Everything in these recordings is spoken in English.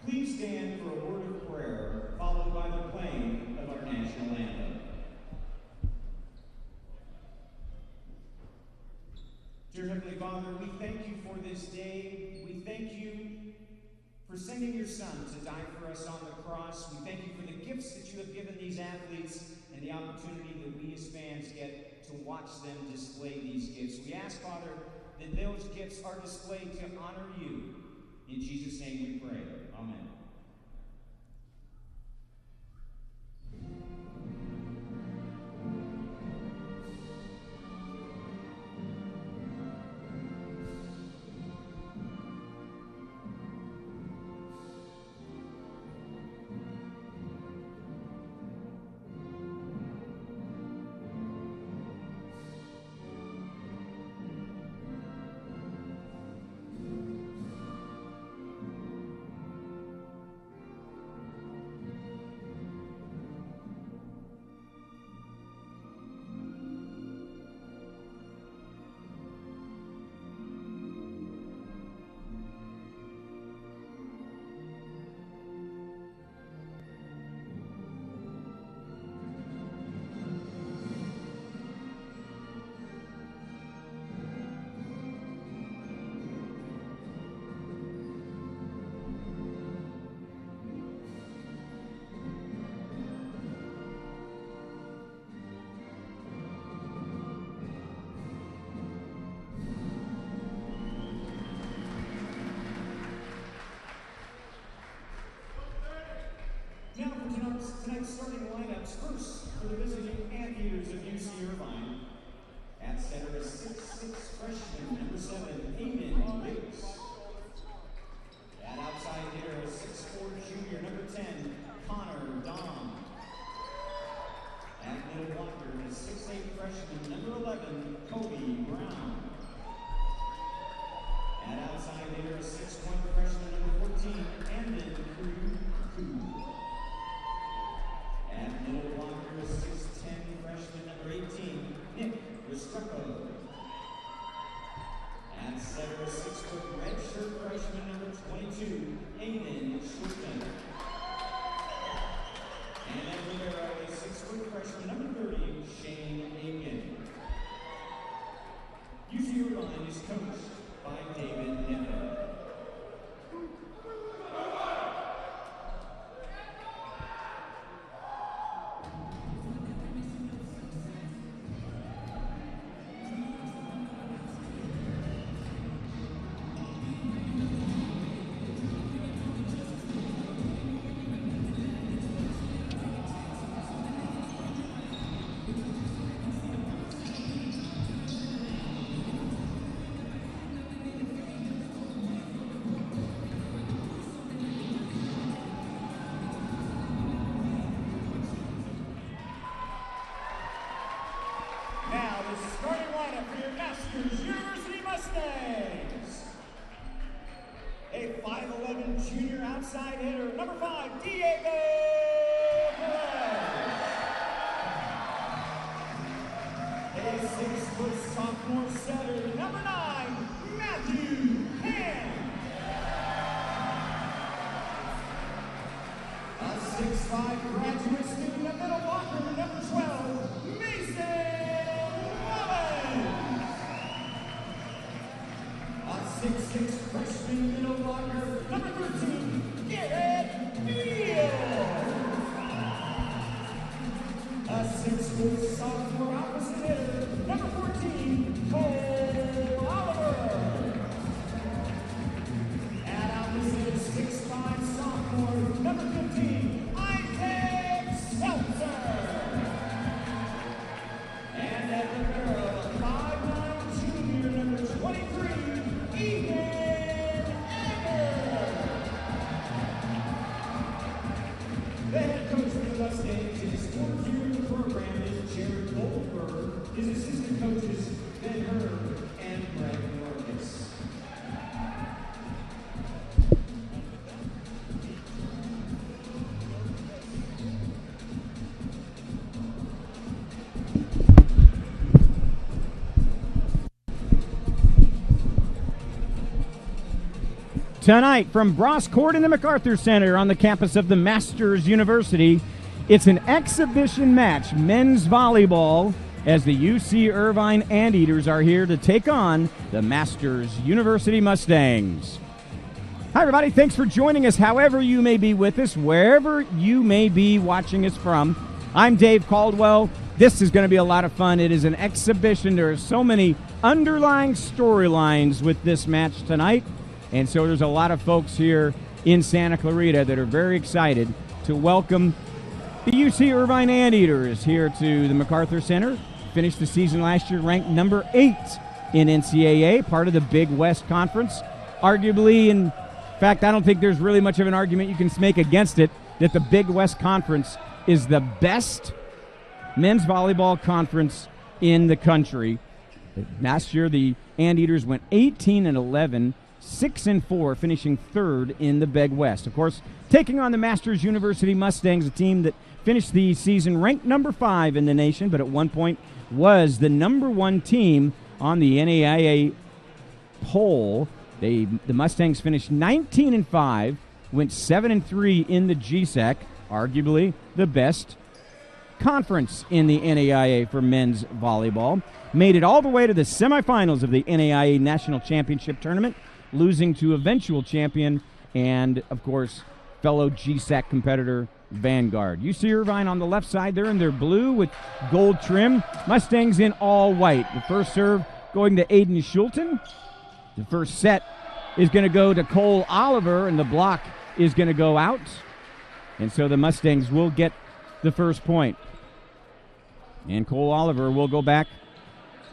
Please stand for a word of prayer, followed by the playing of our national anthem. Dear Heavenly Father, we thank you for this day. We thank you for sending your Son to die for us on the cross. We thank you for the gifts that you have given these athletes and the opportunity that we as fans get to watch them display these gifts. We ask, Father, that those gifts are displayed to honor you. In Jesus' name we pray. Amen. Now for tonight's starting lineups. First, for the visiting Anteaters of UC Irvine. At center is 6'6" freshman, number 7, Aiden Biggs. At outside hitter is 6'4" junior, number 10, Connor Dom. At middle blocker is 6'8" freshman, number 11, Cody Brown. At outside hitter is 6'1" freshman, number 14, Andon Koo. At middle blocker is 6'10" freshman, number 18, Nick Restrepo. At center is 6-foot redshirt freshman, number 22, Aiden Schwartzman. And at libero is 6-foot freshman, number 30, Shane Aiken. UC Irvine is coached by David Nipper. Junior outside hitter, number 5, Diego Perez. A 6-foot sophomore setter, number 9, Matthew Hand. A 6'5" graduate student, a middle blocker, number 12, Mason Mullins. A 6'6" freshman middle blocker, number 13, Garrett Neal. A 6-foot sophomore opposite hitter, number 14, Cole Oliver. At opposite, 6'5" sophomore, number 15, Isaac Seltzer. And at the barrel, a 5'9" junior, number 23, Ethan. The head coach for the Mustangs in his 4th year in the program is Jared Goldberg. His assistant coaches, Ben Herb and Brett Norris. Tonight from Bross Court in the MacArthur Center on the campus of the Masters University, it's an exhibition match, men's volleyball, as the UC Irvine Anteaters are here to take on the Masters University Mustangs. Hi, everybody. Thanks for joining us, however you may be with us, wherever you may be watching us from. I'm Dave Caldwell. This is going to be a lot of fun. It is an exhibition. There are so many underlying storylines with this match tonight, and so there's a lot of folks here in Santa Clarita that are very excited to welcome the UC Irvine Anteaters here to the MacArthur Center. Finished the season last year ranked number 8 in NCAA, part of the Big West Conference. Arguably, in fact, I don't think there's really much of an argument you can make against it, that the Big West Conference is the best men's volleyball conference in the country. Last year, the Anteaters went 18-11, 6-4, finishing third in the Big West. Of course, taking on the Masters University Mustangs, a team that finished the season ranked number 5 in the nation, but at one point was the number 1 team on the NAIA poll. The Mustangs finished 19-5, went 7-3 in the GSAC, arguably the best conference in the NAIA for men's volleyball. Made it all the way to the semifinals of the NAIA National Championship Tournament, losing to eventual champion and, of course, fellow GSAC competitor Vanguard. UC Irvine on the left side, they're in their blue with gold trim. Mustangs in all white. The first serve going to Aiden Schulten. The first set is going to go to Cole Oliver, and the block is going to go out. And so the Mustangs will get the first point. And Cole Oliver will go back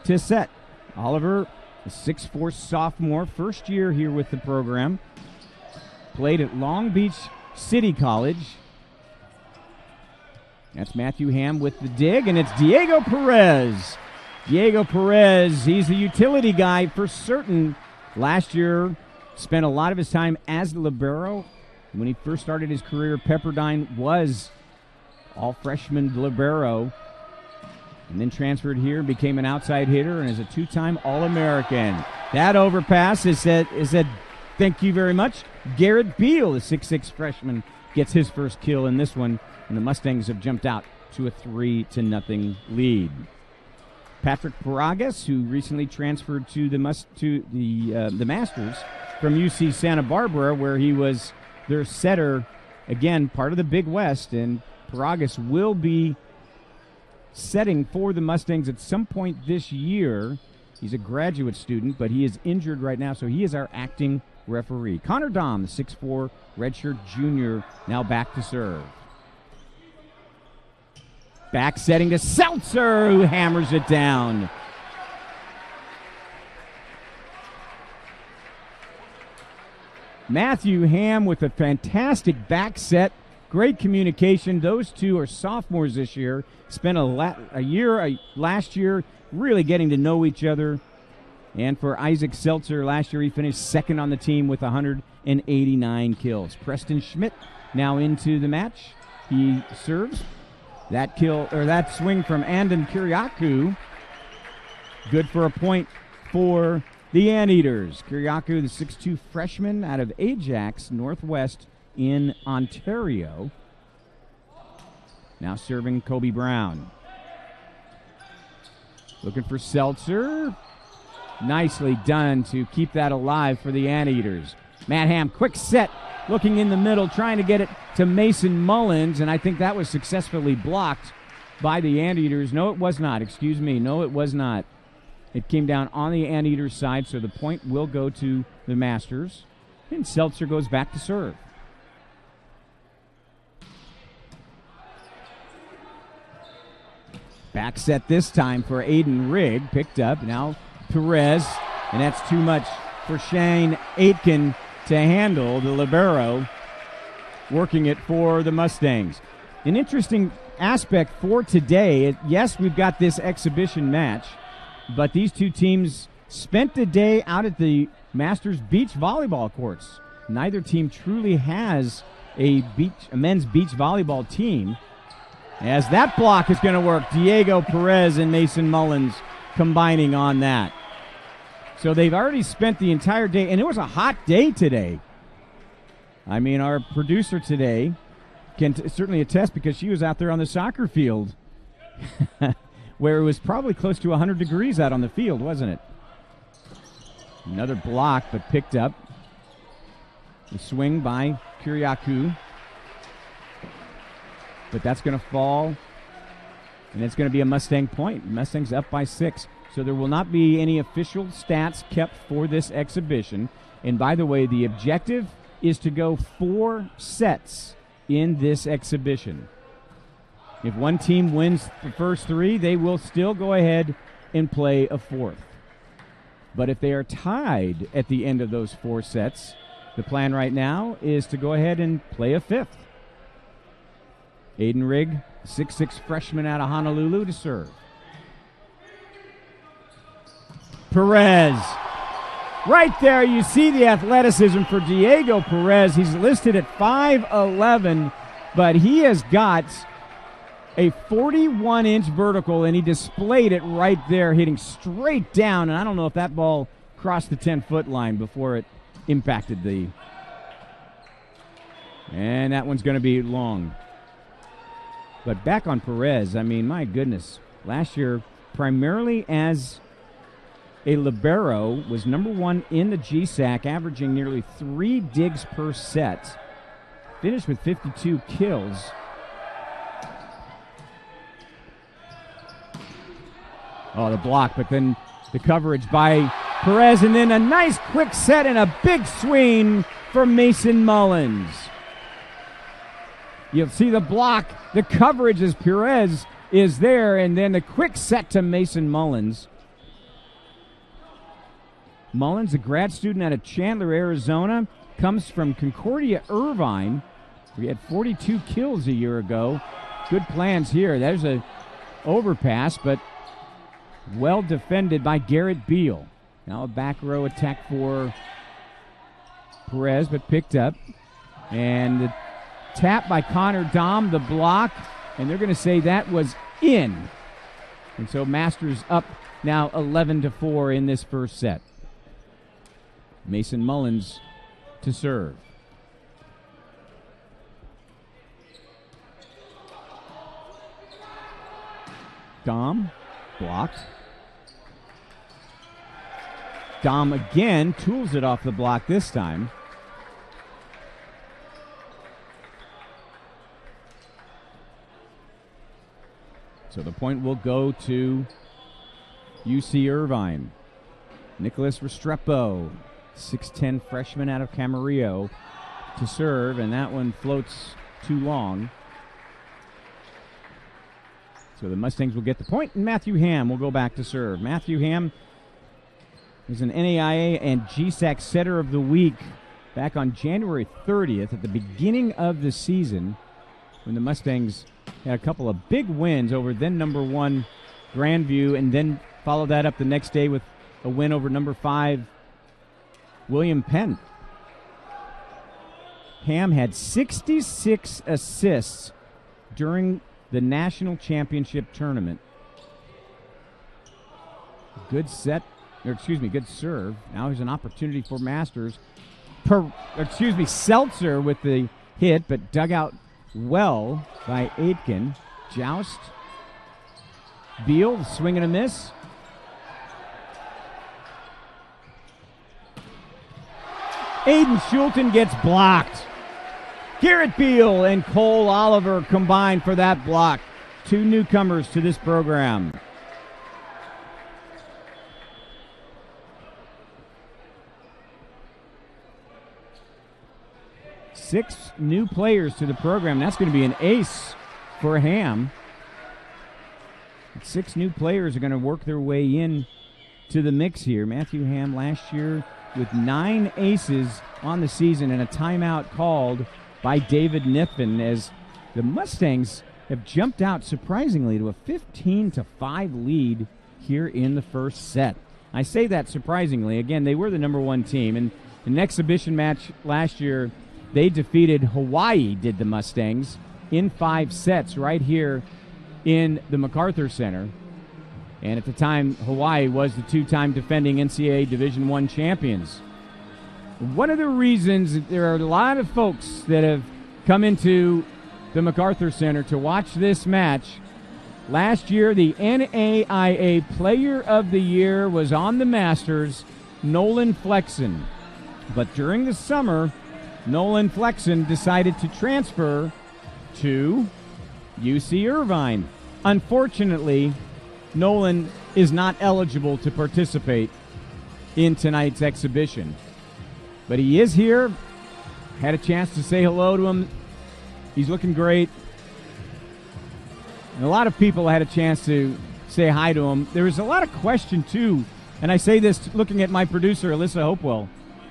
to set. Oliver, a 6'4" sophomore, first year here with the program. Played at Long Beach City College. That's Matthew Ham with the dig, and it's Diego Perez. Diego Perez, he's the utility guy for certain. Last year, spent a lot of his time as the libero. When he first started his career, Pepperdine was all-freshman libero, and then transferred here and became an outside hitter and is a 2-time All-American. That overpass is said, thank you very much. Garrett Beal, the 6'6" freshman, gets his first kill in this one, and the Mustangs have jumped out to a 3-0 lead. Patrick Paragas, who recently transferred to the Masters from UC Santa Barbara, where he was their setter, again, part of the Big West, and Paragas will be setting for the Mustangs at some point this year. He's a graduate student, but he is injured right now, so he is our acting referee. Connor Dahm, the 6'4" redshirt junior, now back to serve. Back setting to Seltzer, who hammers it down. Matthew Ham with a fantastic back set. Great communication. Those two are sophomores this year. Spent last year really getting to know each other. And for Isaac Seltzer, last year he finished second on the team with 189 kills. Preston Schmidt now into the match. He serves. That swing from Andon Kiriakou, good for a point for the Anteaters. Kiriakou, the 6'2" freshman out of Ajax, Northwest in Ontario. Now serving Kobe Brown. Looking for Seltzer. Nicely done to keep that alive for the Anteaters. Matt Ham, quick set. Looking in the middle, trying to get it to Mason Mullins, and I think that was successfully blocked by the Anteaters. No, it was not. Excuse me. No, it was not. It came down on the Anteaters side, so the point will go to the Masters. And Seltzer goes back to serve. Back set this time for Aiden Rigg. Picked up. Now Perez, and that's too much for Shane Aitken to handle, the libero, working it for the Mustangs. An interesting aspect for today, yes, we've got this exhibition match, but these two teams spent the day out at the Masters beach volleyball courts. Neither team truly has a men's beach volleyball team. As that block is going to work, Diego Perez and Mason Mullins combining on that. So they've already spent the entire day, and it was a hot day today. I mean, our producer today can certainly attest because she was out there on the soccer field where it was probably close to 100 degrees out on the field, wasn't it? Another block, but picked up. The swing by Kyriakou. But that's going to fall, and it's going to be a Mustang point. Mustang's up by 6. So there will not be any official stats kept for this exhibition. And by the way, the objective is to go 4 sets in this exhibition. If one team wins the first 3, they will still go ahead and play a 4th. But if they are tied at the end of those 4 sets, the plan right now is to go ahead and play a 5th. Aiden Rigg, 6'6" freshman out of Honolulu to serve. Perez. Right there, you see the athleticism for Diego Perez. He's listed at 5'11", but he has got a 41-inch vertical, and he displayed it right there, hitting straight down. And I don't know if that ball crossed the 10-foot line before it impacted the... And that one's going to be long. But back on Perez, I mean, my goodness. Last year, primarily as a libero, was number 1 in the GSAC, averaging nearly 3 digs per set. Finished with 52 kills. Oh, the block, but then the coverage by Perez, and then a nice quick set and a big swing for Mason Mullins. You'll see the block, the coverage as Perez is there, and then the quick set to Mason Mullins. Mullins, a grad student out of Chandler, Arizona, comes from Concordia, Irvine. We had 42 kills a year ago. Good plans here. There's a overpass, but well defended by Garrett Beal. Now a back row attack for Perez, but picked up. And the tap by Connor Dahm, the block, and they're going to say that was in. And so Masters up now 11-4 in this first set. Mason Mullins to serve. Dahm blocked. Dahm again tools it off the block this time. So the point will go to UC Irvine. Nicholas Restrepo, 6'10" freshman out of Camarillo to serve, and that one floats too long. So the Mustangs will get the point, and Matthew Ham will go back to serve. Matthew Ham is an NAIA and GSAC Setter of the Week back on January 30th at the beginning of the season when the Mustangs had a couple of big wins over then number 1 Grandview, and then followed that up the next day with a win over number 5 William Penn. Ham had 66 assists during the national championship tournament. Good serve. Now there's an opportunity for Masters. Seltzer with the hit, but dug out well by Aitken. Joust. Beal, swing and a miss. Aiden Schulten gets blocked. Garrett Beal and Cole Oliver combined for that block. 2 newcomers to this program. Six new players to the program. That's going to be an ace for Ham. 6 new players are going to work their way in to the mix here. Matthew Ham last year with 9 aces on the season and a timeout called by David Niffen as the Mustangs have jumped out surprisingly to a 15-5 lead here in the first set. I say that surprisingly. Again, they were the number 1 team. And in an exhibition match last year, they defeated Hawaii, did the Mustangs, in 5 sets right here in the MacArthur Center. And at the time, Hawaii was the 2-time defending NCAA Division I champions. One of the reasons there are a lot of folks that have come into the MacArthur Center to watch this match. Last year, the NAIA Player of the Year was on the Masters, Nolan Flexen. But during the summer, Nolan Flexen decided to transfer to UC Irvine. Unfortunately, Nolan is not eligible to participate in tonight's exhibition. But he is here. Had a chance to say hello to him. He's looking great. And a lot of people had a chance to say hi to him. There was a lot of question, too, and I say this looking at my producer, Alyssa Hopewell.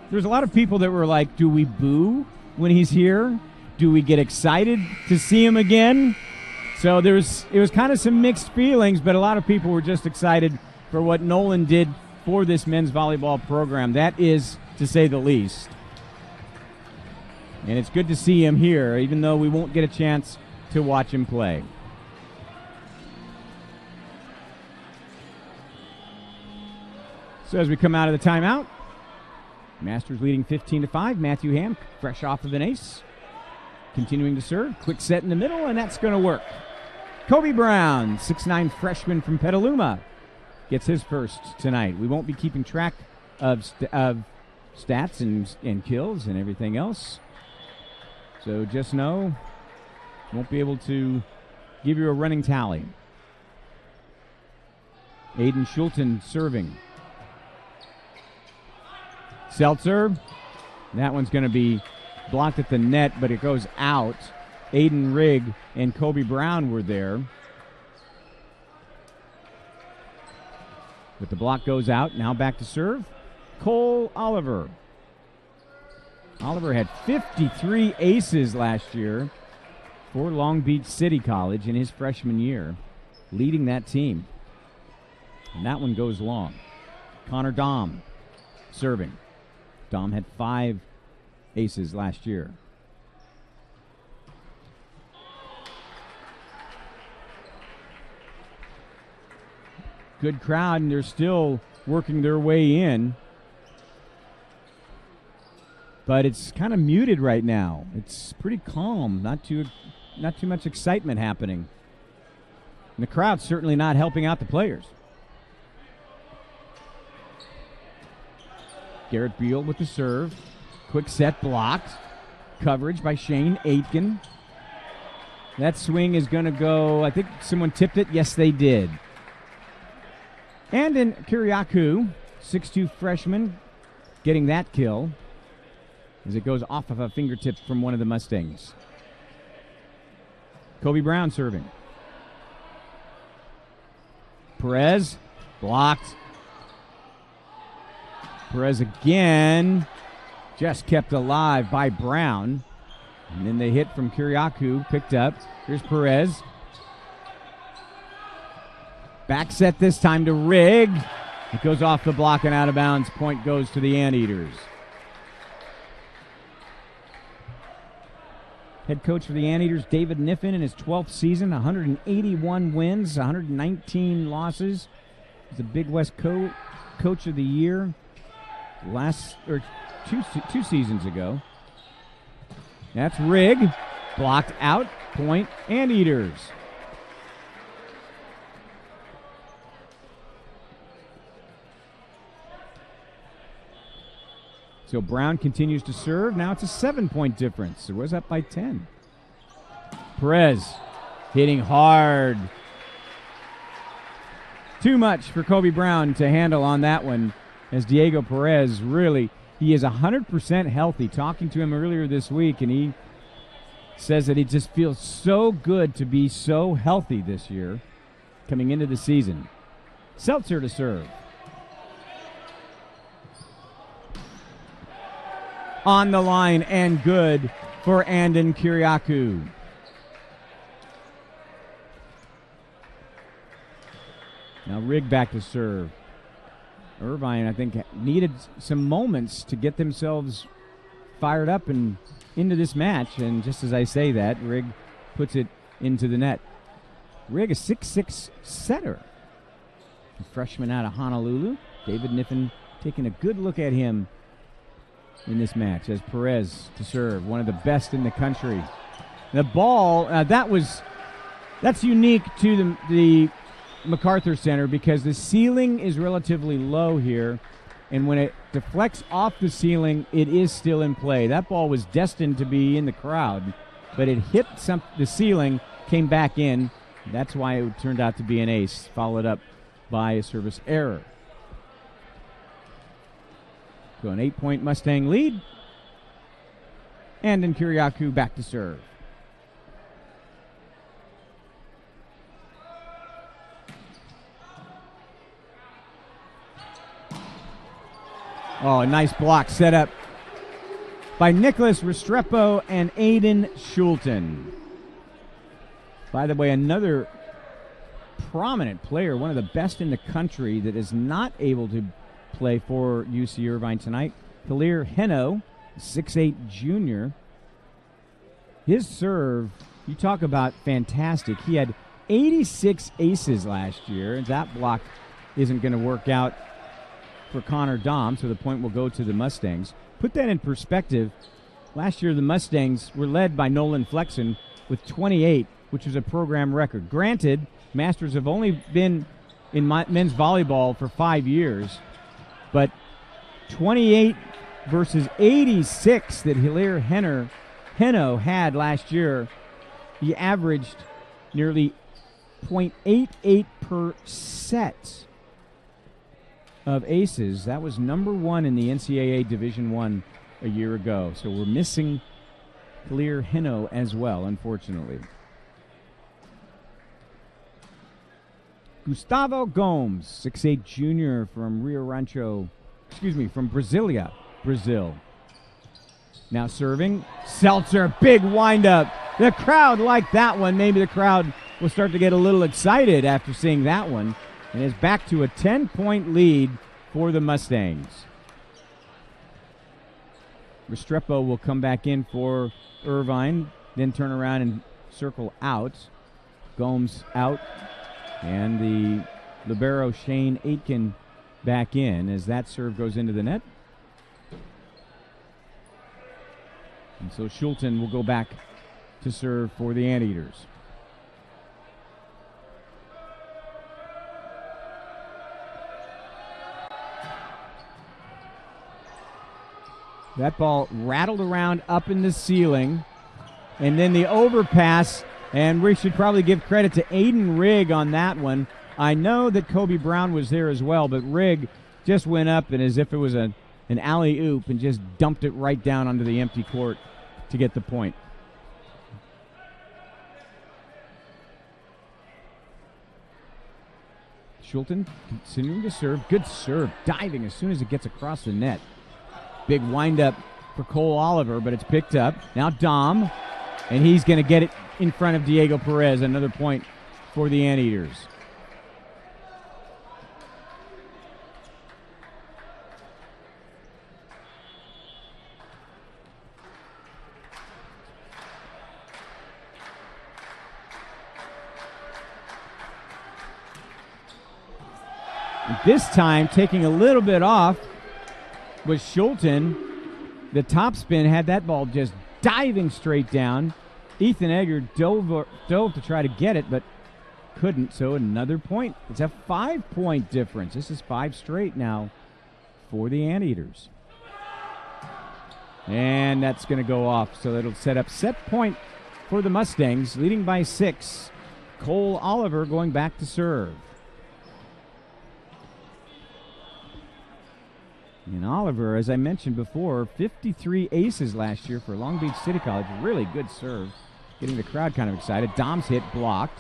There's a lot of people that were like, do we boo when he's here? Do we get excited to see him again? So it was kind of some mixed feelings, but a lot of people were just excited for what Nolan did for this men's volleyball program. That is, to say the least. And it's good to see him here, even though we won't get a chance to watch him play. So as we come out of the timeout, Masters leading 15-5. Matthew Ham, fresh off of an ace. Continuing to serve. Quick set in the middle, and that's going to work. Kobe Brown, 6'9" freshman from Petaluma, gets his first tonight. We won't be keeping track of stats and kills and everything else. So just know, won't be able to give you a running tally. Aiden Schulten serving. Seltzer, that one's going to be blocked at the net, but it goes out. Aiden Rigg and Kobe Brown were there. But the block goes out. Now back to serve. Cole Oliver. Oliver had 53 aces last year for Long Beach City College in his freshman year, leading that team. And that one goes long. Connor Dom serving. Dom had 5 aces last year. Good crowd, and they're still working their way in. But it's kind of muted right now. It's pretty calm, not too much excitement happening. And the crowd's certainly not helping out the players. Garrett Beal with the serve. Quick set blocked. Coverage by Shane Aitken. That swing is going to go, I think someone tipped it. Yes, they did. And in Kiriakou, 6'2" freshman, getting that kill as it goes off of a fingertip from one of the Mustangs. Kobe Brown serving. Perez, blocked. Perez again, just kept alive by Brown. And then they hit from Kiriakou, picked up. Here's Perez. Back set this time to Rigg. It goes off the block and out of bounds. Point goes to the Anteaters. Head coach for the Anteaters, David Niffen, in his 12th season, 181 wins, 119 losses. He's the Big West Coach of the Year two seasons ago. That's Rigg. Blocked out. Point Anteaters. So Brown continues to serve. Now it's a 7-point difference. It was up by 10. Perez hitting hard. Too much for Kobe Brown to handle on that one, as Diego Perez really, he is 100% healthy. Talking to him earlier this week, and he says that he just feels so good to be so healthy this year coming into the season. Seltzer to serve. On the line and good for Andon Kiriakou. Now Rigg back to serve. Irvine, I think, needed some moments to get themselves fired up and into this match. And just as I say that, Rigg puts it into the net. Rigg, a 6'6" setter. A freshman out of Honolulu. David Niffen taking a good look at him in this match as Perez to serve, one of the best in the country. The ball, that's unique to the MacArthur Center because the ceiling is relatively low here, and when it deflects off the ceiling, it is still in play. That ball was destined to be in the crowd, but it hit the ceiling, came back in. That's why it turned out to be an ace, followed up by a service error. So an 8-point Mustang lead. And then Kiriakou back to serve. Oh, a nice block set up by Nicholas Restrepo and Aiden Schulten. By the way, another prominent player, one of the best in the country that is not able to play for UC Irvine tonight, Hilaire Heno, 6'8" junior. His serve, you talk about fantastic. He had 86 aces last year, and that block isn't going to work out for Connor Dom, so the point will go to the Mustangs. Put that in perspective. Last year, the Mustangs were led by Nolan Flexen with 28, which was a program record. Granted, Masters have only been in men's volleyball for 5 years, but 28 versus 86 that Hilaire Heno had last year, he averaged nearly 0.88 per set of aces. That was number one in the NCAA Division I a year ago. So we're missing Hilaire Heno as well, unfortunately. Gustavo Gomes, 6'8" junior from from Brasilia, Brazil. Now serving, Seltzer, big windup. The crowd liked that one. Maybe the crowd will start to get a little excited after seeing that one. And is back to a 10-point lead for the Mustangs. Restrepo will come back in for Irvine, then turn around and circle out. Gomes out. And the libero Shane Aitken back in as that serve goes into the net. And so Schulten will go back to serve for the Anteaters. That ball rattled around up in the ceiling. And then the overpass. And we should probably give credit to Aiden Rigg on that one. I know that Kobe Brown was there as well, but Rigg just went up and as if it was an alley-oop and just dumped it right down onto the empty court to get the point. Schulten continuing to serve. Good serve. Diving as soon as it gets across the net. Big windup for Cole Oliver, but it's picked up. Now Dom, and he's going to get it in front of Diego Perez. Another point for the Anteaters. This time, taking a little bit off was Schulten. The topspin had that ball just diving straight down. Ethan Egger dove to try to get it, but couldn't, so another point. It's a 5-point difference. This is 5 straight now for the Anteaters. And that's going to go off, so it'll set up set point for the Mustangs, leading by 6. Cole Oliver going back to serve. And Oliver, as I mentioned before, 53 aces last year for Long Beach City College. Really good serve. Getting the crowd kind of excited. Dom's hit blocked.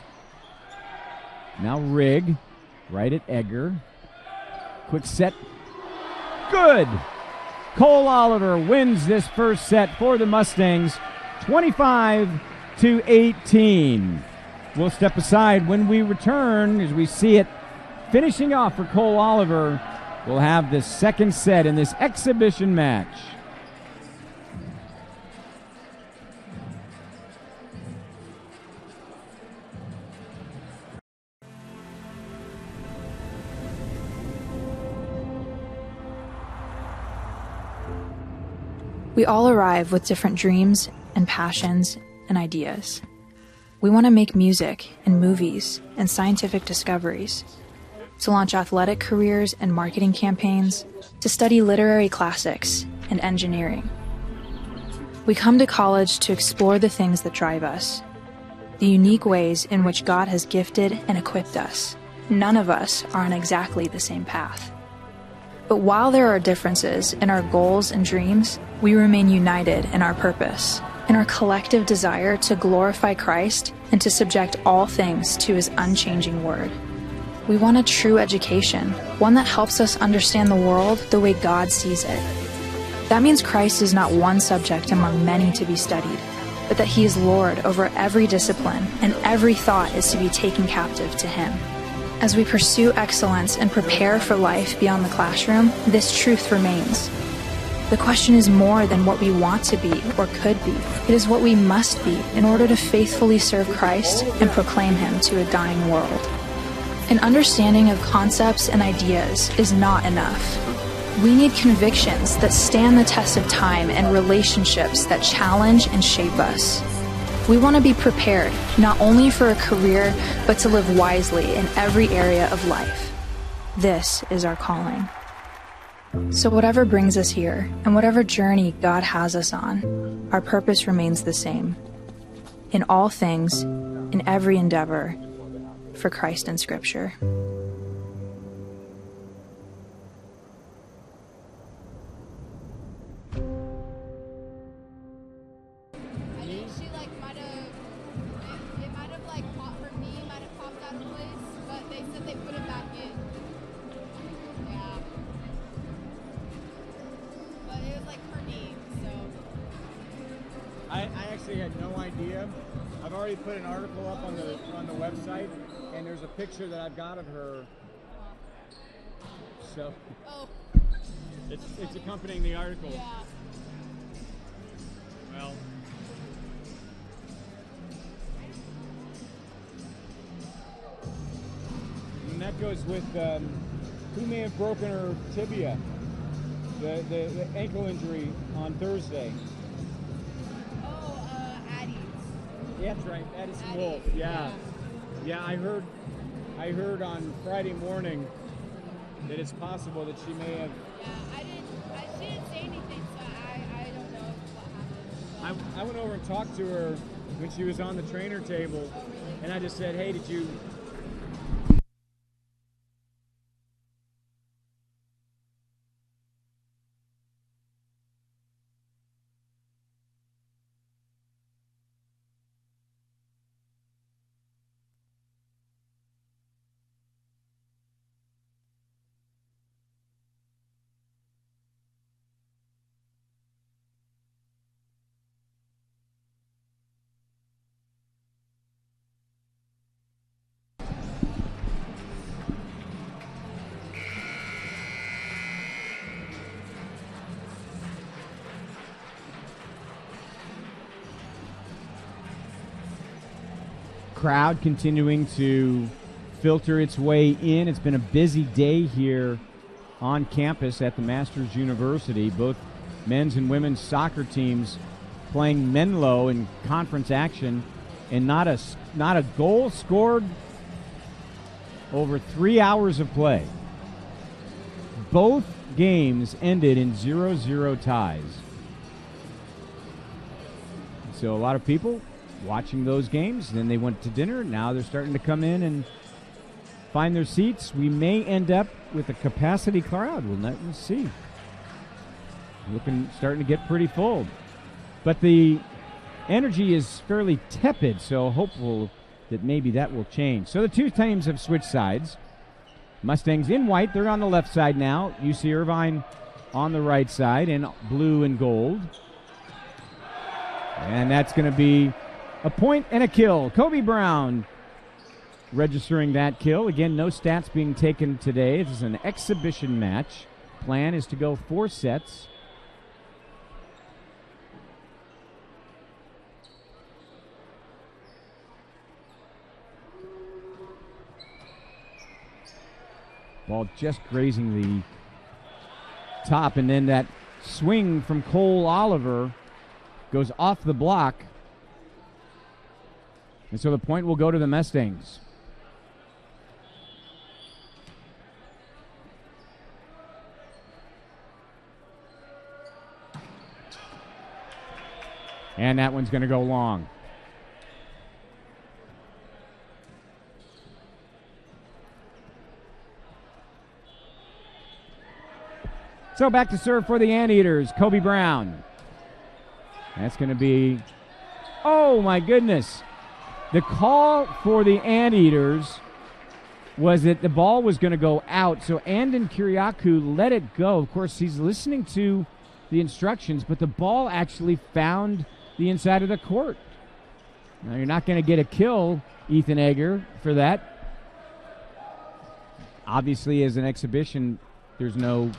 Now Rigg, right at Egger. Quick set. Good! Cole Oliver wins this first set for the Mustangs, 25-18. We'll step aside when we return as we see it finishing off for Cole Oliver. We'll have the second set in this exhibition match. We all arrive with different dreams and passions and ideas. We want to make music and movies and scientific discoveries, to launch athletic careers and marketing campaigns, to study literary classics and engineering. We come to college to explore the things that drive us, the unique ways in which God has gifted and equipped us. None of us are on exactly the same path. But while there are differences in our goals and dreams, we remain united in our purpose, in our collective desire to glorify Christ and to subject all things to His unchanging word. We want a true education, one that helps us understand the world the way God sees it. That means Christ is not one subject among many to be studied, but that He is Lord over every discipline, and every thought is to be taken captive to Him. As we pursue excellence and prepare for life beyond the classroom, this truth remains. The question is more than what we want to be or could be. It is what we must be in order to faithfully serve Christ and proclaim Him to a dying world. An understanding of concepts and ideas is not enough. We need convictions that stand the test of time and relationships that challenge and shape us. We want to be prepared, not only for a career, but to live wisely in every area of life. This is our calling. So whatever brings us here, and whatever journey God has us on, our purpose remains the same. In all things, in every endeavor, for Christ and Scripture. I actually had no idea. I've already put an article up on the website, and there's a picture that I've got of her. So it's accompanying the article. Yeah. Well, and that goes with who may have broken her tibia, the ankle injury on Thursday. Yeah, that's right. Addison Wolf. Yeah. I heard on Friday morning that it's possible that she may have. Yeah, she didn't say anything, so I don't know what happened. I went over and talked to her when she was on the trainer table, and I just said, "Hey, did you?" Crowd continuing to filter its way in. It's been a busy day here on campus at the Masters University. Both men's and women's soccer teams playing Menlo in conference action, and not a goal scored over 3 hours of play. Both games ended in 0-0 ties. So a lot of people watching those games. Then they went to dinner. Now they're starting to come in and find their seats. We may end up with a capacity crowd. We'll see. Starting to get pretty full. But the energy is fairly tepid, so hopeful that maybe that will change. So the two teams have switched sides. Mustangs in white. They're on the left side now. UC Irvine on the right side in blue and gold. And that's going to be a point and a kill. Kobe Brown registering that kill. Again, no stats being taken today. This is an exhibition match. Plan is to go 4 sets. Ball just grazing the top, and then that swing from Cole Oliver goes off the block. And so the point will go to the Mustangs. And that one's going to go long. So back to serve for the Anteaters, Kobe Brown. That's going to be, oh my goodness. The call for the Anteaters was that the ball was going to go out, so Andon Kiriakou let it go. Of course, he's listening to the instructions, but the ball actually found the inside of the court. Now, you're not going to get a kill, Ethan Egger, for that. Obviously, as an exhibition, there's no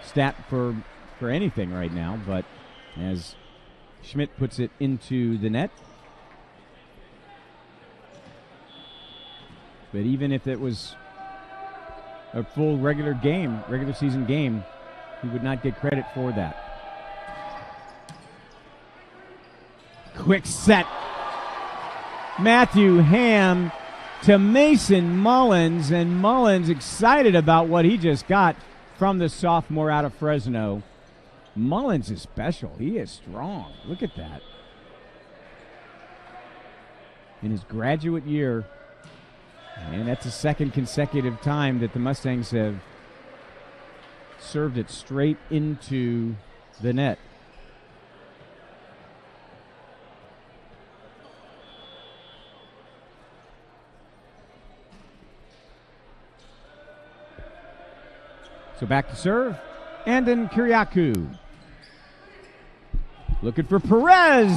stat for anything right now, but as Schmidt puts it into the net. But even if it was a full regular season game, he would not get credit for that. Quick set. Matthew Ham to Mason Mullins, and Mullins excited about what he just got from the sophomore out of Fresno. Mullins is special. He is strong. Look at that. In his graduate year, and that's the second consecutive time that the Mustangs have served it straight into the net. So back to serve, Andon Kiriakou. Looking for Perez.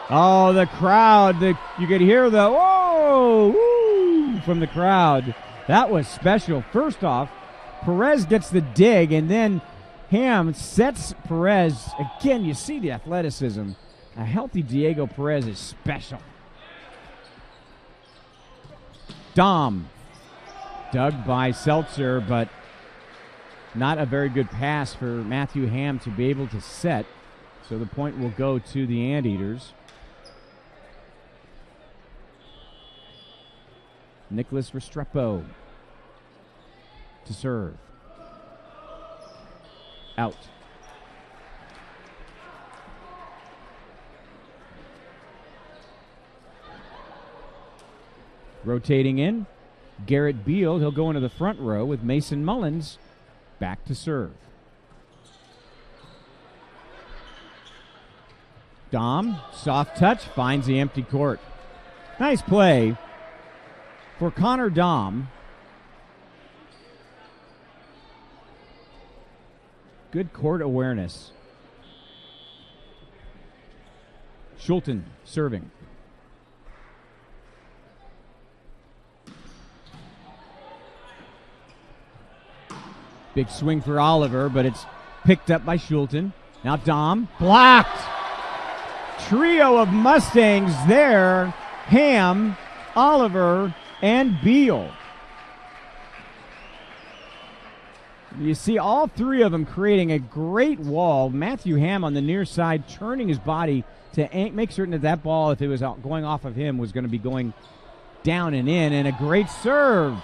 Oh, the crowd. You could hear the whoa woo from the crowd. That was special. First off, Perez gets the dig, and then Ham sets Perez. Again, you see the athleticism. A healthy Diego Perez is special. Dom. Dug by Seltzer, but not a very good pass for Matthew Ham to be able to set. So the point will go to the Anteaters. Nicholas Restrepo to serve. Out. Rotating in, Garrett Beal. He'll go into the front row with Mason Mullins back to serve. Dom, soft touch, finds the empty court. Nice play for Connor Dom. Good court awareness. Schulten serving. Big swing for Oliver, but it's picked up by Schulten. Now Dom, blocked. Trio of Mustangs there. Ham, Oliver, and Beal. You see all three of them creating a great wall. Matthew Ham on the near side turning his body to make certain that that ball, if it was going off of him, was going to be going down and in. And a great serve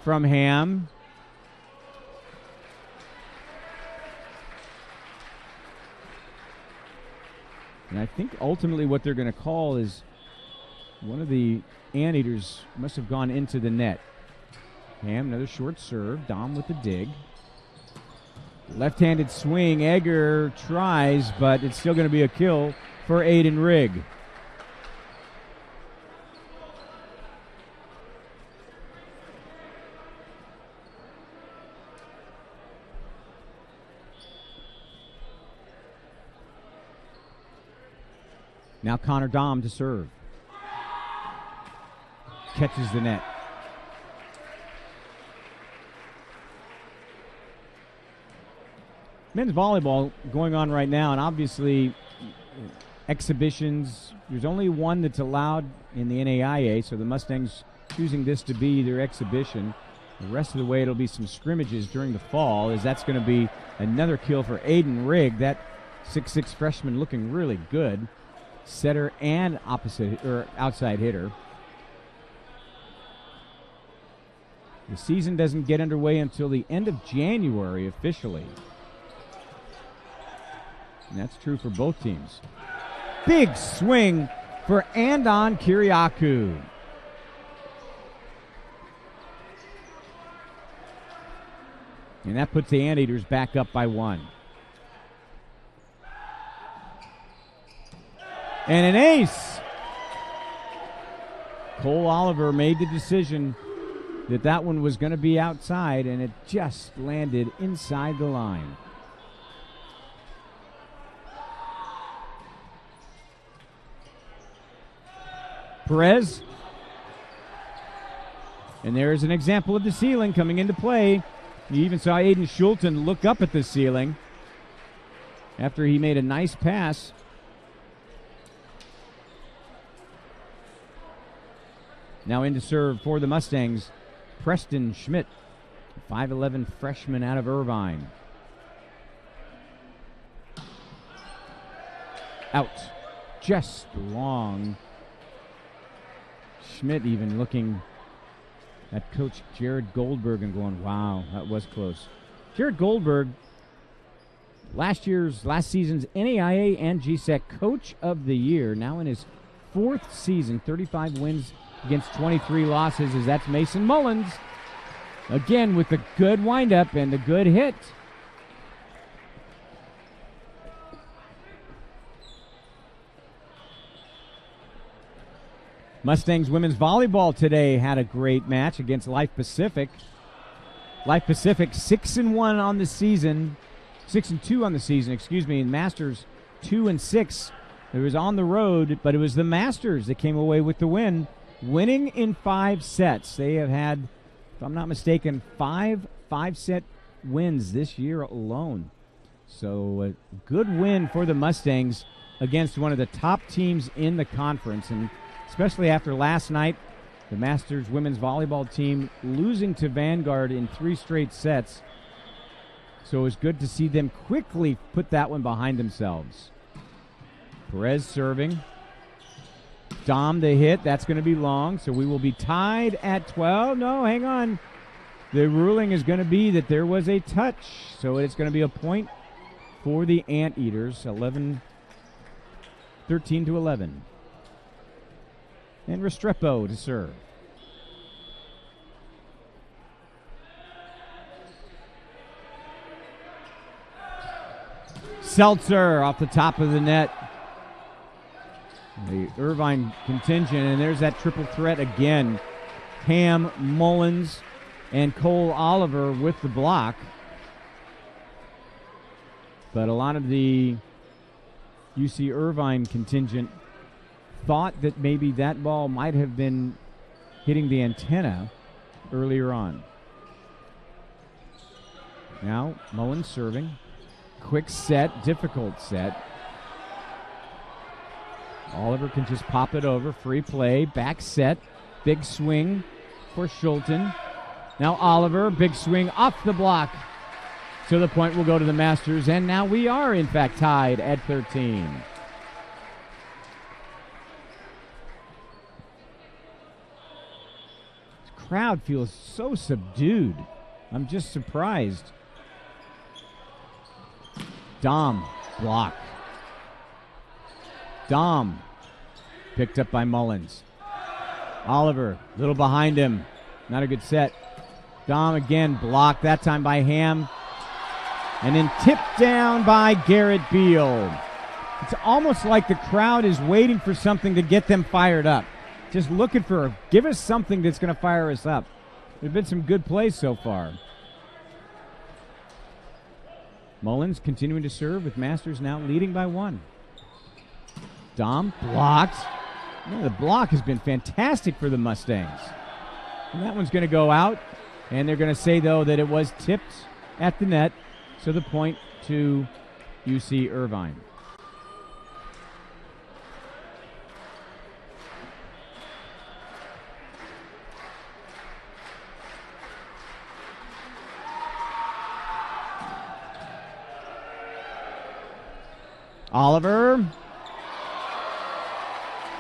from Ham. And I think ultimately what they're going to call is one of the Anteaters must have gone into the net. Ham, another short serve. Dom with the dig. Left-handed swing. Egger tries, but it's still going to be a kill for Aiden Rigg. Now Connor Dom to serve. Catches the net. Men's volleyball going on right now, and obviously exhibitions. There's only one that's allowed in the NAIA, so the Mustangs choosing this to be their exhibition. The rest of the way, it'll be some scrimmages during the fall, as that's going to be another kill for Aiden Rigg. That 6'6" freshman looking really good. Setter and outside hitter. The season doesn't get underway until the end of January officially. And that's true for both teams. Big swing for Andon Kiriakou. And that puts the Anteaters back up by 1. And an ace. Cole Oliver made the decision that one was going to be outside, and it just landed inside the line. Perez. And there's an example of the ceiling coming into play. You even saw Aiden Schulten look up at the ceiling after he made a nice pass. Now in to serve for the Mustangs, Preston Schmidt, 5'11" freshman out of Irvine. Out. Just long. Schmidt even looking at Coach Jared Goldberg and going, wow, that was close. Jared Goldberg, last season's NAIA and GSEC Coach of the Year, now in his 4th season, 35 wins against 23 losses, as that's Mason Mullins. Again with the good windup and the good hit. Mustangs women's volleyball today had a great match against Life Pacific. Life Pacific 6-1 on the season, 6-2 on the season, and Masters 2-6. It was on the road, but it was the Masters that came away with the win, winning in 5 sets. They have had, if I'm not mistaken, 5 5-set wins this year alone. So a good win for the Mustangs against one of the top teams in the conference, and especially after last night, the Masters women's volleyball team losing to Vanguard in 3 straight sets. So it was good to see them quickly put that one behind themselves. Perez serving. Dom the hit. That's going to be long, so we will be tied at 12. No, hang on. The ruling is going to be that there was a touch, so it's going to be a point for the Anteaters, 13-11. And Restrepo to serve. Seltzer off the top of the net. The Irvine contingent, and there's that triple threat again. Ham, Mullins, and Cole Oliver with the block. But a lot of the UC Irvine contingent thought that maybe that ball might have been hitting the antenna earlier on. Now, Mullins serving. Quick set, difficult set. Oliver can just pop it over. Free play, back set. Big swing for Schulten. Now Oliver, big swing off the block. So the point will go to the Masters, and now we are, in fact, tied at 13. The crowd feels so subdued. I'm just surprised. Dom, block. Dom, picked up by Mullins. Oliver, a little behind him. Not a good set. Dom again, blocked, that time by Ham. And then tipped down by Garrett Beal. It's almost like the crowd is waiting for something to get them fired up. Just looking for, give us something that's going to fire us up. There have been some good plays so far. Mullins continuing to serve with Masters now leading by 1. Dom blocked. The block has been fantastic for the Mustangs. And that one's going to go out. And they're going to say, though, that it was tipped at the net. So the point to UC Irvine. Oliver.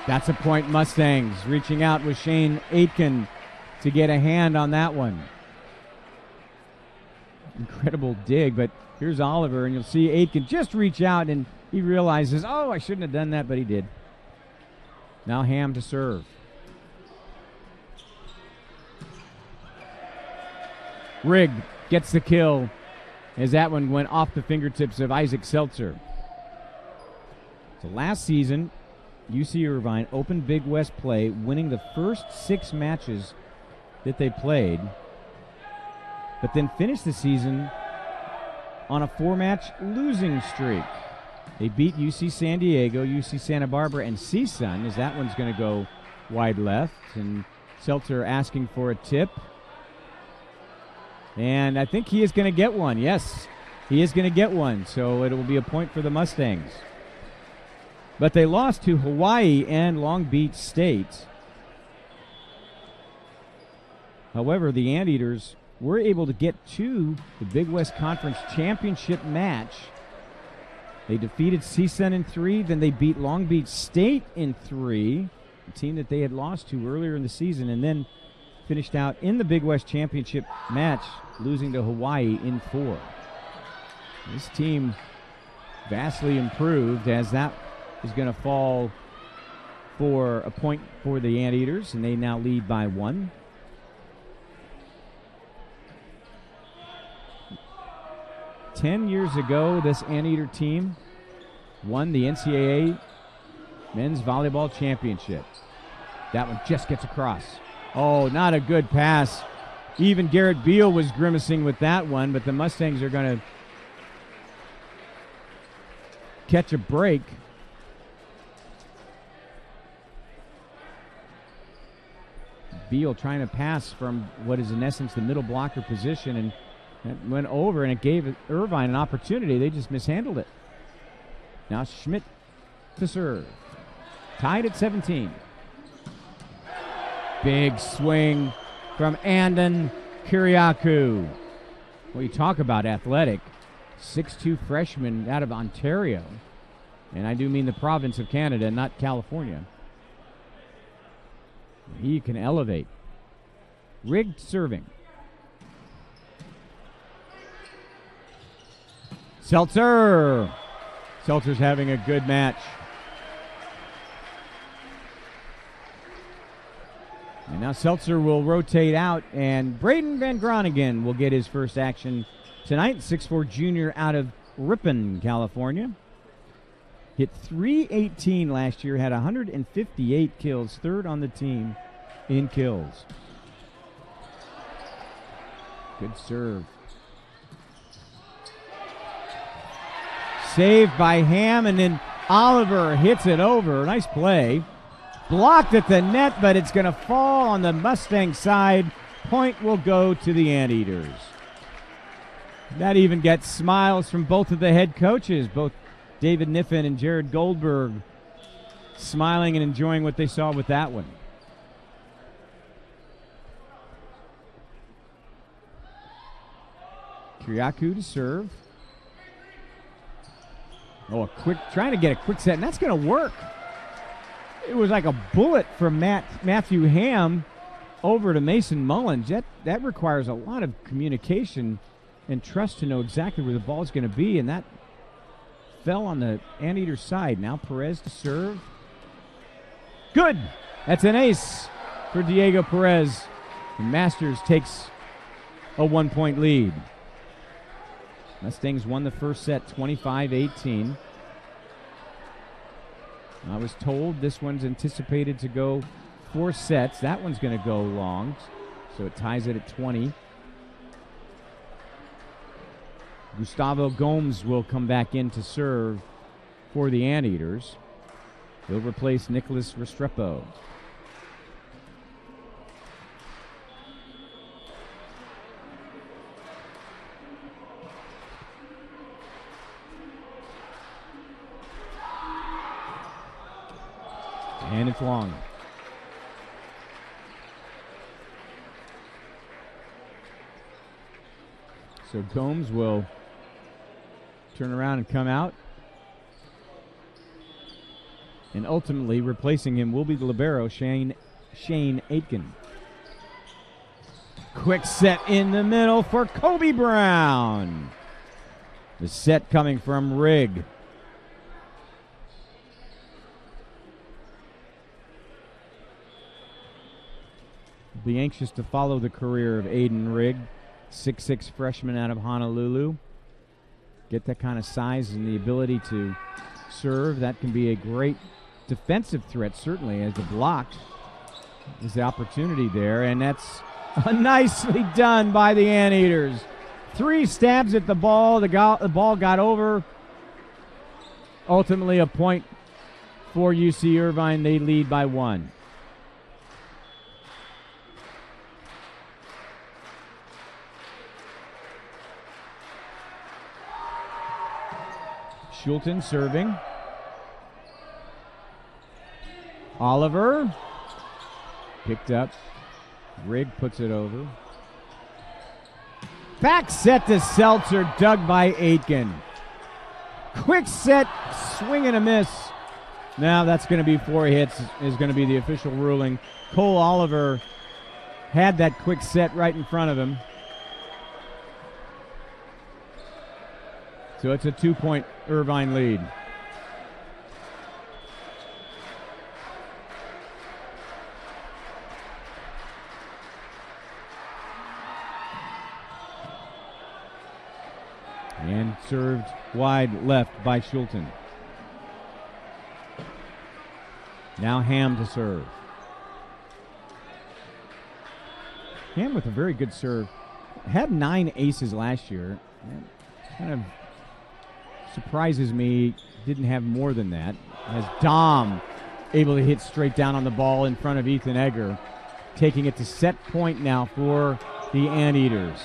That's a point Mustangs. Reaching out with Shane Aitken to get a hand on that one. Incredible dig, but here's Oliver, and you'll see Aitken just reach out, and he realizes, oh, I shouldn't have done that, but he did. Now Ham to serve. Rigg gets the kill as that one went off the fingertips of Isaac Seltzer. So last season, UC Irvine opened Big West play, winning the first 6 matches that they played, but then finished the season on a 4-match losing streak. They beat UC San Diego, UC Santa Barbara, and CSUN, as that one's going to go wide left. And Seltzer asking for a tip. And I think he is going to get one. Yes, he is going to get one. So it will be a point for the Mustangs. But they lost to Hawaii and Long Beach State. However, the Anteaters were able to get to the Big West Conference Championship match. They defeated CSUN in 3, then they beat Long Beach State in 3, a team that they had lost to earlier in the season, and then finished out in the Big West Championship match, losing to Hawaii in 4. This team vastly improved, as that is going to fall for a point for the Anteaters, and they now lead by 1. Ten years ago, this Anteater team won the NCAA Men's Volleyball Championship. That one just gets across. Oh, not a good pass. Even Garrett Beal was grimacing with that one, but the Mustangs are going to catch a break. Beal trying to pass from what is in essence the middle blocker position, and that went over, and it gave Irvine an opportunity. They just mishandled it. Now Schmidt to serve. Tied at 17. Big swing from Andon Kyriakou. Well, you talk about athletic. 6'2" freshman out of Ontario. And I do mean the province of Canada, not California. He can elevate. Rigged serving. Seltzer. Seltzer's having a good match. And now Seltzer will rotate out, and Braden Van Groningen will get his first action tonight. 6'4" junior out of Ripon, California. Hit .318 last year, had 158 kills, 3rd on the team in kills. Good serve. Saved by Ham, and then Oliver hits it over. Nice play. Blocked at the net, but it's going to fall on the Mustang side. Point will go to the Anteaters. That even gets smiles from both of the head coaches, both David Niffen and Jared Goldberg, smiling and enjoying what they saw with that one. Kyriakou to serve. Oh, trying to get a quick set, and that's going to work. It was like a bullet from Matthew Ham over to Mason Mullins. That requires a lot of communication and trust to know exactly where the ball is going to be, and that fell on the Anteater side. Now Perez to serve. Good. That's an ace for Diego Perez. And Masters takes a 1-point lead. Mustangs won the first set 25-18. I was told this one's anticipated to go 4 sets. That one's going to go long, so it ties it at 20. Gustavo Gomes will come back in to serve for the Anteaters. He'll replace Nicholas Restrepo. And it's long. So Gomes will turn around and come out. And ultimately, replacing him will be the libero, Shane Aitken. Quick set in the middle for Kobe Brown. The set coming from Rigg. Be anxious to follow the career of Aiden Rigg, 6'6" freshman out of Honolulu. Get that kind of size and the ability to serve. That can be a great defensive threat, certainly, as the block is the opportunity there. And that's nicely done by the Anteaters. 3 stabs at the ball. The ball got over. Ultimately, a point for UC Irvine. They lead by 1. Schulten serving. Oliver picked up. Rigg puts it over. Back set to Seltzer, dug by Aitken. Quick set, swing and a miss. Now that's going to be 4 hits, is going to be the official ruling. Cole Oliver had that quick set right in front of him. So it's a 2-point Irvine lead. And served wide left by Schulten. Now Ham to serve. Ham with a very good serve. Had 9 aces last year. Kind of surprises me didn't have more than that. As Dom able to hit straight down on the ball in front of Ethan Egger. Taking it to set point now for the Anteaters.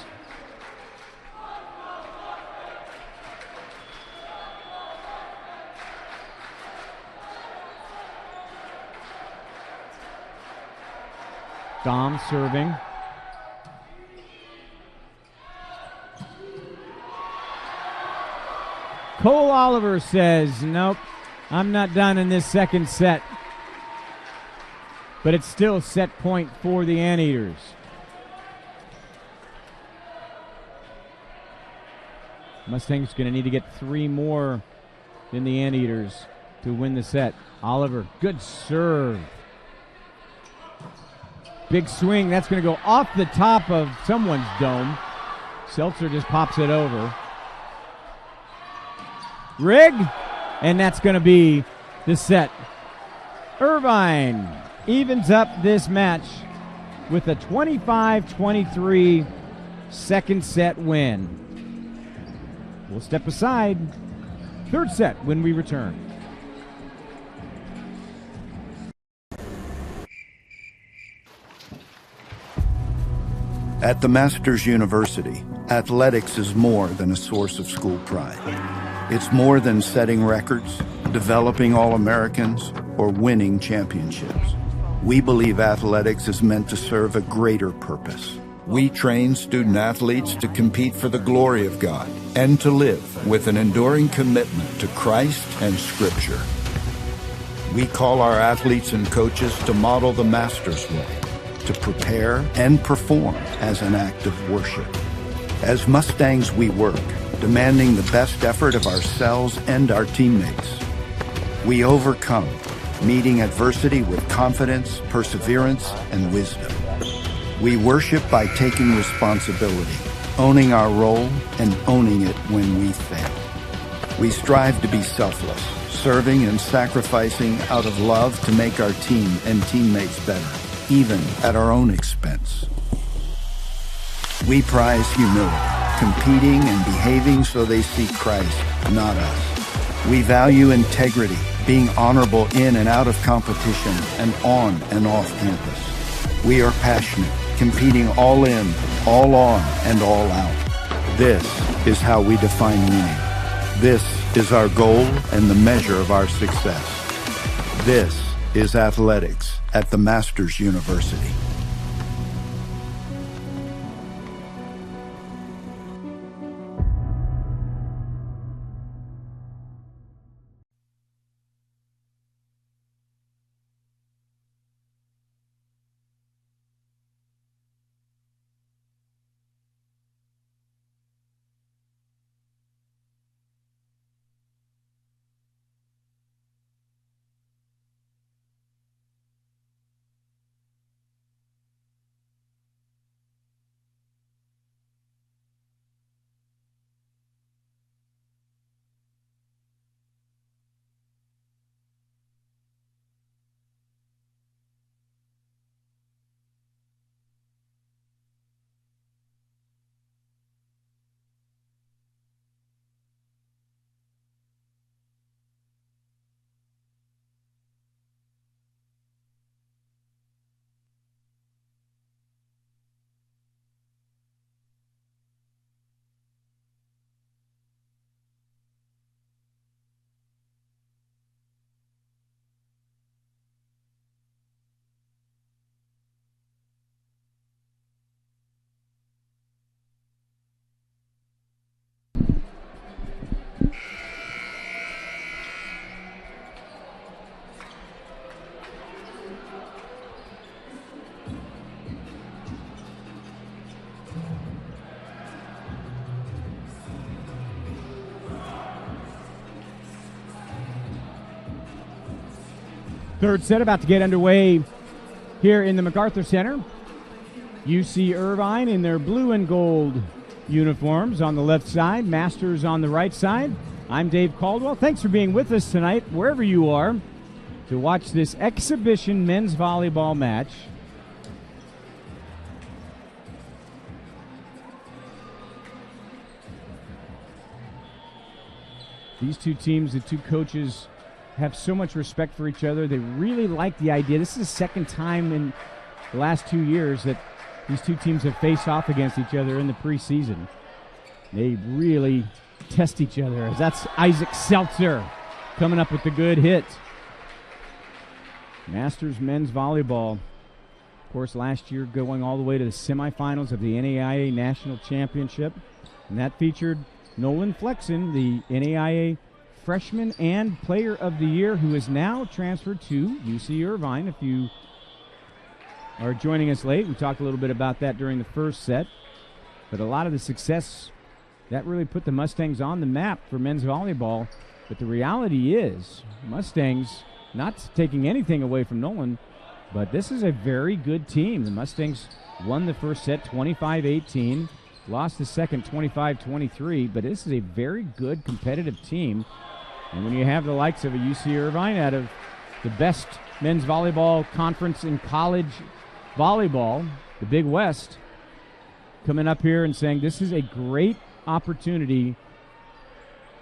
Dom serving. Cole Oliver says, nope, I'm not done in this second set. But it's still set point for the Anteaters. Mustangs going to need to get 3 more than the Anteaters to win the set. Oliver, good serve. Big swing. That's going to go off the top of someone's dome. Seltzer just pops it over. Rigg, and that's going to be the set. Irvine evens up this match with a 25-23 second set win. We'll step aside. Third set when we return. At the Masters University, athletics is more than a source of school pride. It's more than setting records, developing All-Americans, or winning championships. We believe athletics is meant to serve a greater purpose. We train student athletes to compete for the glory of God and to live with an enduring commitment to Christ and Scripture. We call our athletes and coaches to model the Master's way, to prepare and perform as an act of worship. As Mustangs, we work, demanding the best effort of ourselves and our teammates. We overcome, meeting adversity with confidence, perseverance, and wisdom. We worship by taking responsibility, owning our role, and owning it when we fail. We strive to be selfless, serving and sacrificing out of love to make our team and teammates better, even at our own expense. We prize humility, competing and behaving so they see Christ, not us. We value integrity, being honorable in and out of competition and on and off campus. We are passionate, competing all in, all on, and all out. This is how we define winning. This is our goal and the measure of our success. This is athletics at the Masters University. Third set about to get underway here in the MacArthur Center. UC Irvine in their blue and gold uniforms on the left side, Masters on the right side. I'm Dave Caldwell. Thanks for being with us tonight, wherever you are, to watch this exhibition men's volleyball match. These two teams, the two coaches, have so much respect for each other. They really like the idea. This is the second time in the last 2 years that these two teams have faced off against each other in the preseason. They really test each other. That's Isaac Seltzer coming up with the good hit. Masters men's volleyball, of course, last year going all the way to the semifinals of the NAIA National Championship. And that featured Nolan Flexen, the NAIA Freshman and Player of the Year, who is now transferred to UC Irvine. If you are joining us late, we talked a little bit about that during the first set. But a lot of the success, that really put the Mustangs on the map for men's volleyball. But the reality is, Mustangs, not taking anything away from Nolan, but this is a very good team. The Mustangs won the first set 25-18. Lost the second 25-23, but this is a very good competitive team. And when you have the likes of a UC Irvine out of the best men's volleyball conference in college volleyball, the Big West, coming up here and saying this is a great opportunity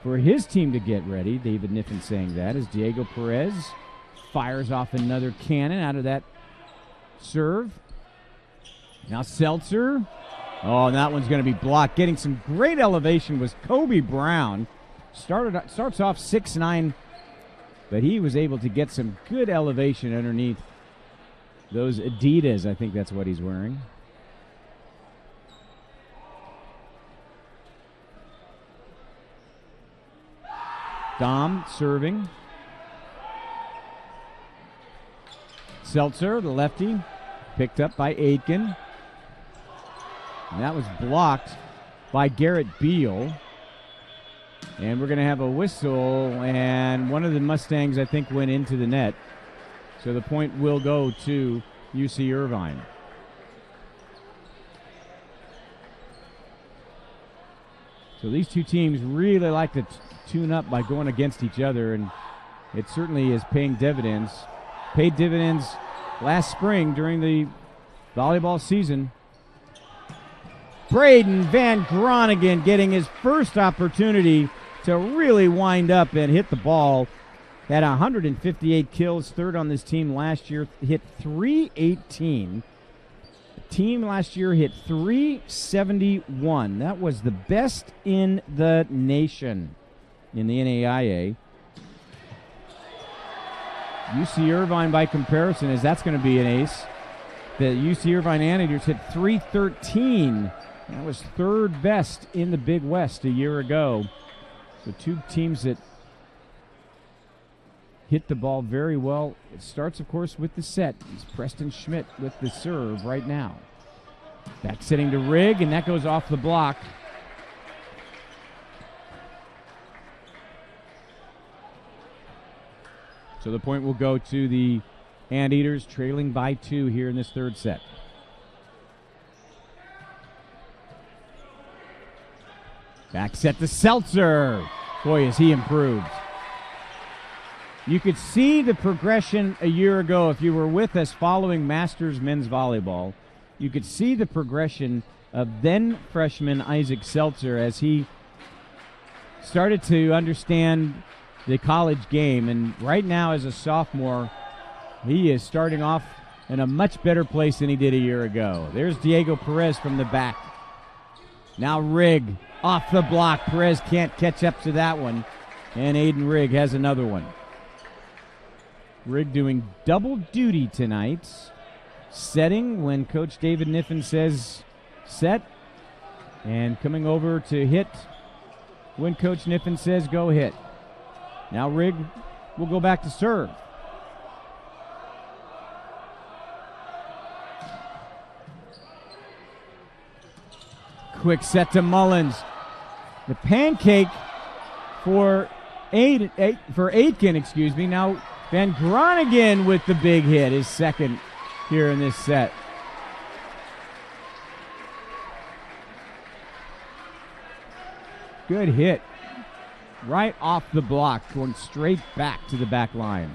for his team to get ready. David Niffen saying that as Diego Perez fires off another cannon out of that serve. Now Seltzer. Oh, and that one's going to be blocked. Getting some great elevation was Kobe Brown. Starts off 6'9", but he was able to get some good elevation underneath those Adidas. I think that's what he's wearing. Dom serving. Seltzer, the lefty, picked up by Aitken. And that was blocked by Garrett Beal. And we're going to have a whistle, and one of the Mustangs, I think, went into the net. So the point will go to UC Irvine. So these two teams really like to tune up by going against each other, and it certainly is paying dividends. Paid dividends last spring during the volleyball season. Braden Van Groningen getting his first opportunity to really wind up and hit the ball. Had 158 kills, third on this team last year, hit 318. The team last year hit 371. That was the best in the nation in the NAIA. UC Irvine, by comparison, is that's going to be an ace. The UC Irvine Anteaters hit 313. That was third best in the Big West a year ago. So two teams that hit the ball very well. It starts, of course, with the set. It's Preston Schmidt with the serve right now. Back setting to Rigg, and that goes off the block. So the point will go to the Anteaters, trailing by 2 here in this third set. Back set to Seltzer. Boy, has he improved. You could see the progression a year ago if you were with us following Masters men's volleyball. You could see the progression of then freshman Isaac Seltzer as he started to understand the college game. And right now as a sophomore, he is starting off in a much better place than he did a year ago. There's Diego Perez from the back. Now Rigg. Off the block. Perez can't catch up to that one. And Aiden Rigg has another one. Rigg doing double duty tonight. Setting when Coach David Niffen says set. And coming over to hit when Coach Niffen says go hit. Now Rigg will go back to serve. Quick set to Mullins. The pancake for Aitken, Now Van Groningen with the big hit, his second here in this set. Good hit. Right off the block, going straight back to the back line.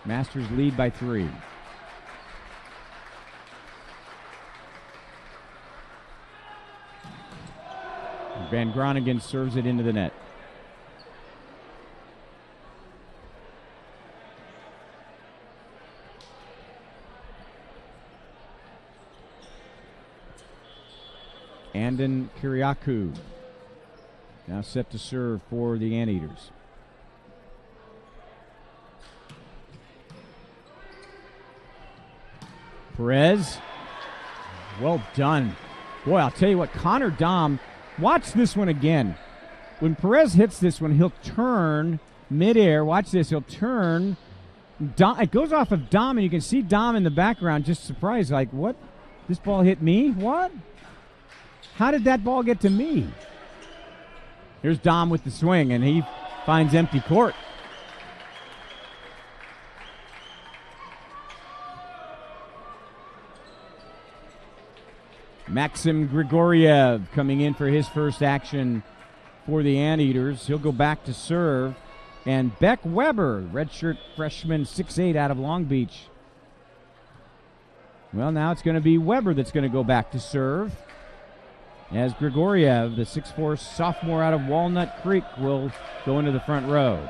Masters lead by 3. Van Groningen serves it into the net. Andon Kiriakou now set to serve for the Anteaters. Perez, well done. Boy, I'll tell you what, Connor Dom, watch this one again. When Perez hits this one, he'll turn midair. Watch this, he'll turn. It goes off of Dom, and you can see Dom in the background just surprised, like, what? This ball hit me? What? How did that ball get to me? Here's Dom with the swing, and he finds empty court. Maxim Grigoriev coming in for his first action for the Anteaters. He'll go back to serve. And Beck Weber, redshirt freshman, 6'8", out of Long Beach. Well, now it's going to be Weber that's going to go back to serve, as Grigoriev, the 6'4" sophomore out of Walnut Creek, will go into the front row.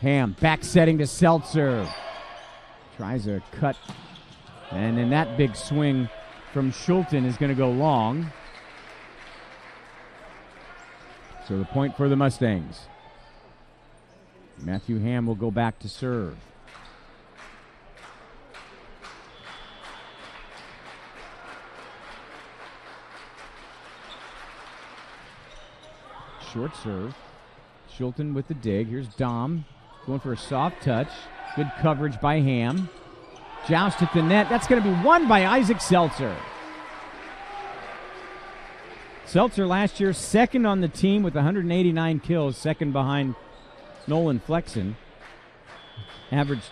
Ham back setting to Seltzer. Tries a cut. And then that big swing from Schulten is going to go long. So the point for the Mustangs. Matthew Ham will go back to serve. Short serve. Schulten with the dig. Here's Dom going for a soft touch. Good coverage by Ham. Joust at the net. That's going to be won by Isaac Seltzer. Seltzer last year second on the team with 189 kills, second behind Nolan Flexen. Averaged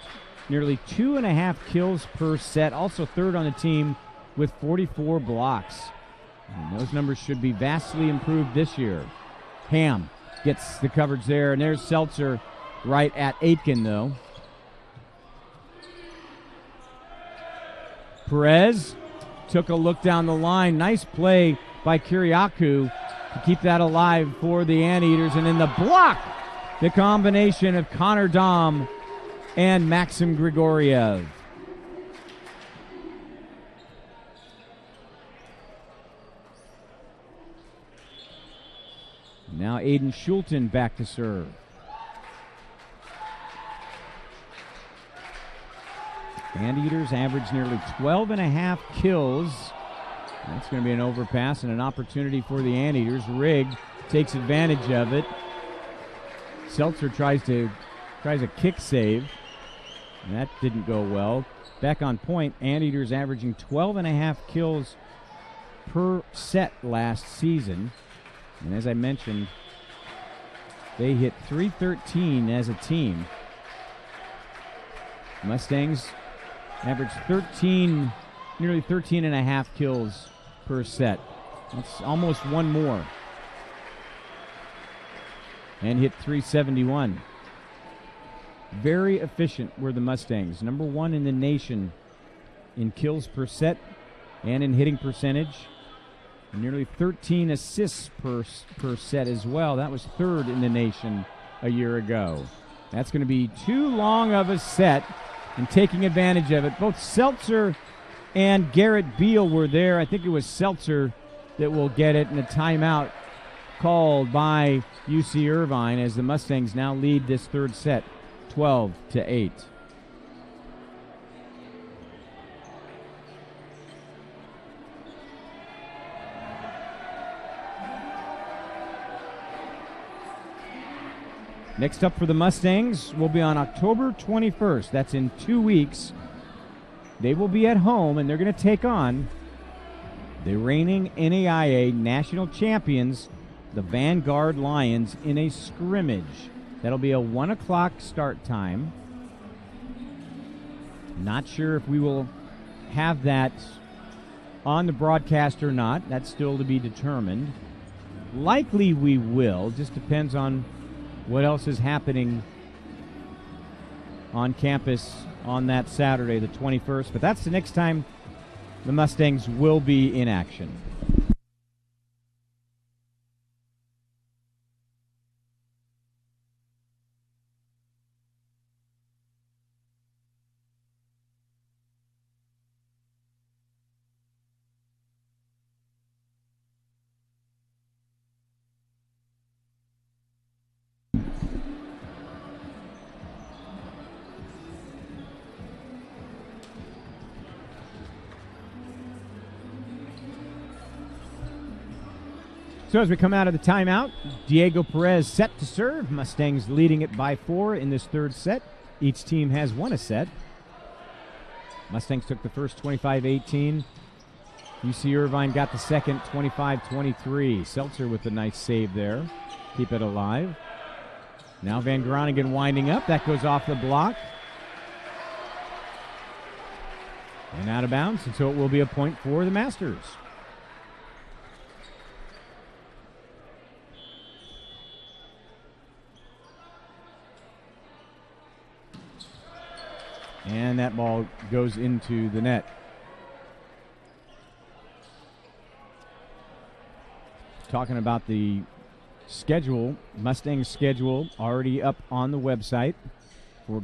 nearly 2.5 kills per set. Also third on the team with 44 blocks. And those numbers should be vastly improved this year. Ham gets the coverage there, and there's Seltzer right at Aitken, though. Perez took a look down the line. Nice play by Kiriakou to keep that alive for the Anteaters. And in the block, the combination of Connor Dom and Maxim Grigoriev. Now Aiden Schulten back to serve. Anteaters average nearly 12.5 kills. That's going to be an overpass and an opportunity for the Anteaters. Rigg takes advantage of it. Seltzer tries a kick save. And that didn't go well. Back on point, Anteaters averaging 12.5 kills per set last season. And as I mentioned, they hit .313 as a team. Mustangs average nearly 13.5 kills per set. That's almost one more. And hit .371. Very efficient were the Mustangs. Number one in the nation in kills per set and in hitting percentage. Nearly 13 assists per set as well. That was third in the nation a year ago. That's going to be too long of a set, and taking advantage of it. Both Seltzer and Garrett Beal were there. I think it was Seltzer that will get it, and a timeout called by UC Irvine as the Mustangs now lead this third set 12-8. Next up for the Mustangs will be on October 21st. That's in 2 weeks. They will be at home, and they're going to take on the reigning NAIA national champions, the Vanguard Lions in a scrimmage. That'll be a 1 o'clock start time. Not sure if we will have that on the broadcast or not. That's still to be determined. Likely we will. Just depends on what else is happening on campus on that Saturday, the 21st. But that's the next time the Mustangs will be in action. So as we come out of the timeout, Diego Perez set to serve. Mustangs leading it by 4 in this third set. Each team has won a set. Mustangs took the first 25-18. UC Irvine got the second 25-23. Seltzer with a nice save there. Keep it alive. Now Van Groningen winding up. That goes off the block. And out of bounds, and so it will be a point for the Masters. And that ball goes into the net. Talking about the schedule, Mustangs schedule already up on the website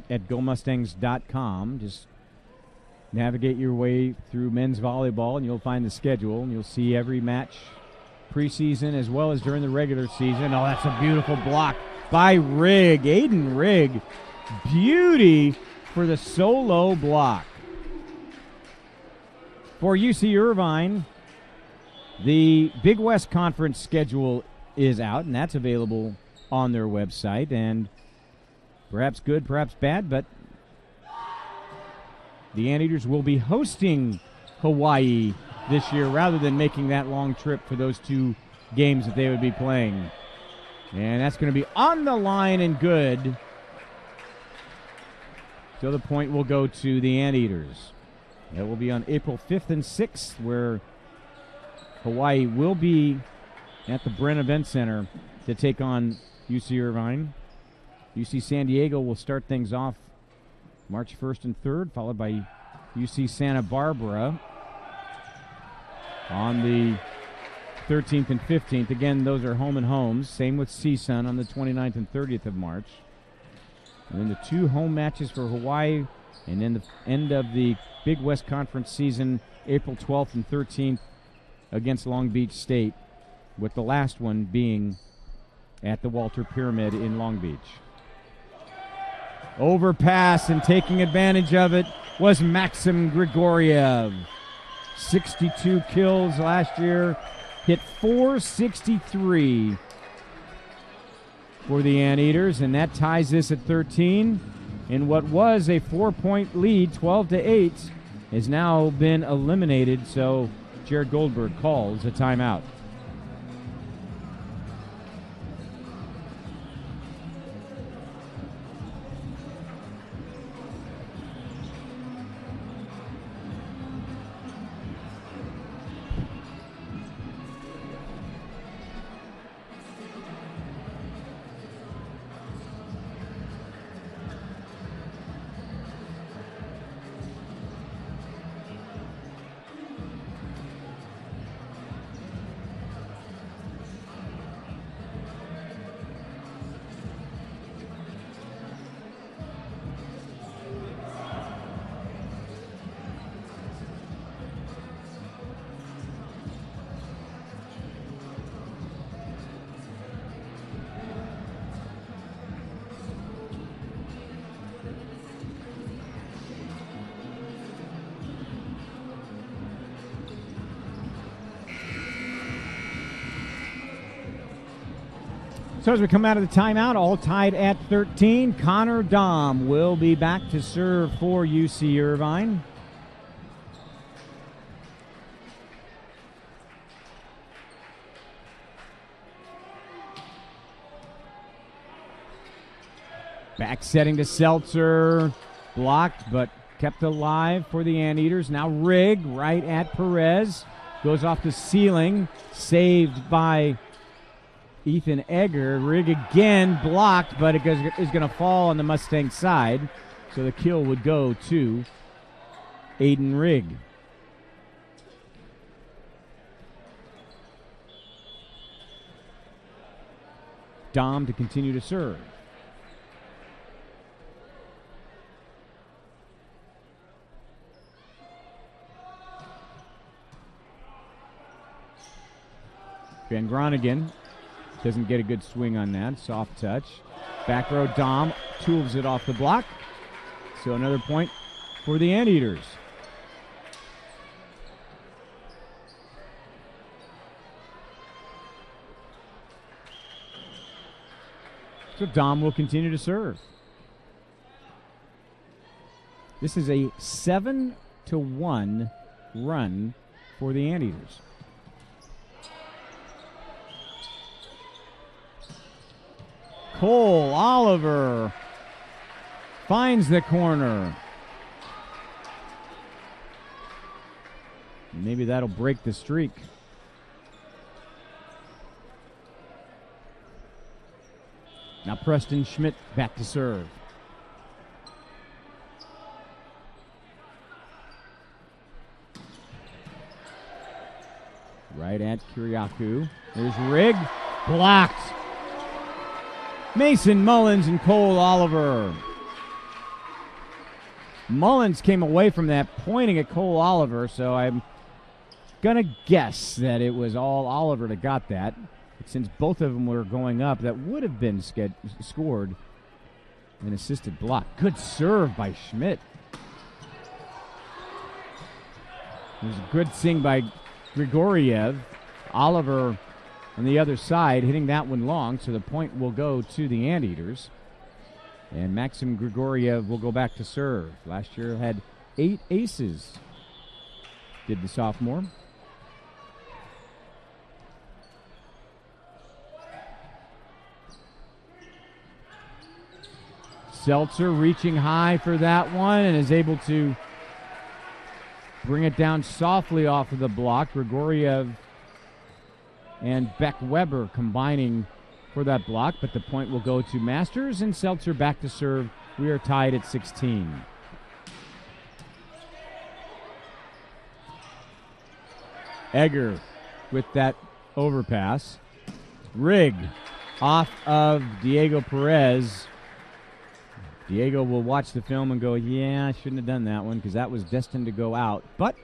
at gomustangs.com. Just navigate your way through men's volleyball and you'll find the schedule and you'll see every match preseason as well as during the regular season. Oh, that's a beautiful block by Rigg. Aiden Rigg. Beauty for the solo block. For UC Irvine, the Big West Conference schedule is out, and that's available on their website. And perhaps good, perhaps bad, but the Anteaters will be hosting Hawaii this year rather than making that long trip for those two games that they would be playing. And that's going to be on the line and good. So the point will go to the Anteaters. That will be on April 5th and 6th, where Hawaii will be at the Bren Event Center to take on UC Irvine. UC San Diego will start things off March 1st and 3rd, followed by UC Santa Barbara on the 13th and 15th. Again, those are home and homes. Same with CSUN on the 29th and 30th of March. And then the two home matches for Hawaii, and then the end of the Big West Conference season, April 12th and 13th against Long Beach State, with the last one being at the Walter Pyramid in Long Beach. Overpass, and taking advantage of it was Maxim Grigoriev. 62 kills last year, hit .463 for the Anteaters, and that ties this at 13. And what was a 4-point lead, 12-8, has now been eliminated, so Jared Goldberg calls a timeout. So as we come out of the timeout, all tied at 13, Connor Dahm will be back to serve for UC Irvine. Back setting to Seltzer. Blocked, but kept alive for the Anteaters. Now Rigg right at Perez. Goes off the ceiling. Saved by Ethan Egger. Rigg again blocked, but it is going to fall on the Mustang side. So the kill would go to Aiden Rigg. Dom to continue to serve. Van Groningen doesn't get a good swing on that. Soft touch. Back row Dom tools it off the block. So another point for the Anteaters. So Dom will continue to serve. This is a 7-1 run for the Anteaters. Cole Oliver finds the corner. Maybe that'll break the streak. Now Preston Schmidt back to serve. Right at Kiriakou. There's Rigg. Blocked. Mason Mullins and Cole Oliver. Mullins came away from that pointing at Cole Oliver, so I'm going to guess that it was all Oliver that got that. Since both of them were going up, that would have been scored an assisted block. Good serve by Schmidt. There's a good sing by Grigoriev. Oliver on the other side hitting that one long, so the point will go to the Anteaters. And Maxim Grigoriev will go back to serve. Last year had 8 aces, did the sophomore. Seltzer reaching high for that one and is able to bring it down softly off of the block. Grigoriev and Beck Weber combining for that block, but the point will go to Masters and Seltzer back to serve. We are tied at 16. Egger with that overpass. Rigg off of Diego Perez. Diego will watch the film and go, yeah, I shouldn't have done that one because that was destined to go out. But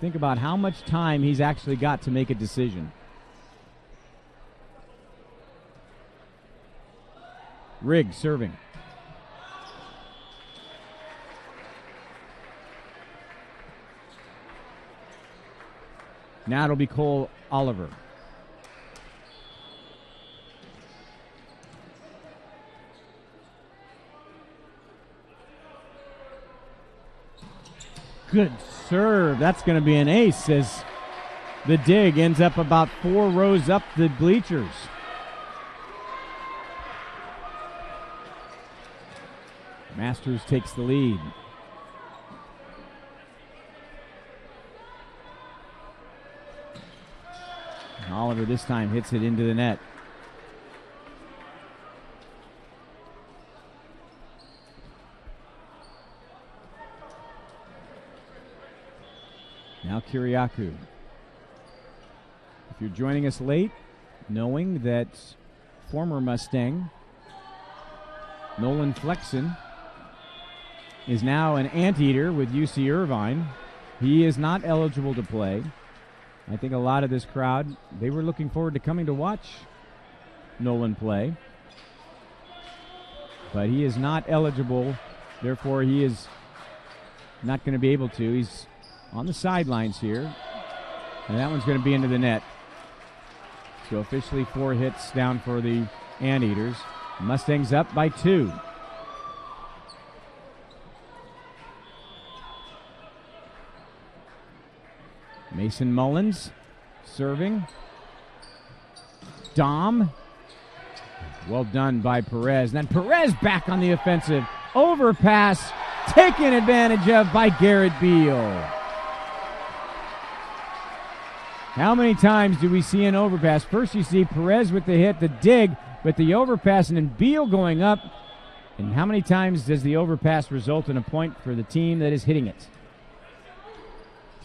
think about how much time he's actually got to make a decision. Rigg serving. Now it'll be Cole Oliver. Good serve. That's going to be an ace as the dig ends up about 4 rows up the bleachers. Masters takes the lead. Oliver this time hits it into the net. Now Kiriakou. If you're joining us late, knowing that former Mustang Nolan Flexen is now an Anteater with UC Irvine. He is not eligible to play. I think a lot of this crowd, they were looking forward to coming to watch Nolan play. But he is not eligible, therefore he is not going to be able to. He's on the sidelines here, and that one's going to be into the net. So officially 4 hits down for the Anteaters. Mustangs up by 2. Mason Mullins serving. Dom Well done by Perez. Then Perez back on the offensive. Overpass taken advantage of by Garrett Beal. How many times do we see an overpass? First you see Perez with the hit, the dig, with the overpass, and then Beal going up. And how many times does the overpass result in a point for the team that is hitting it?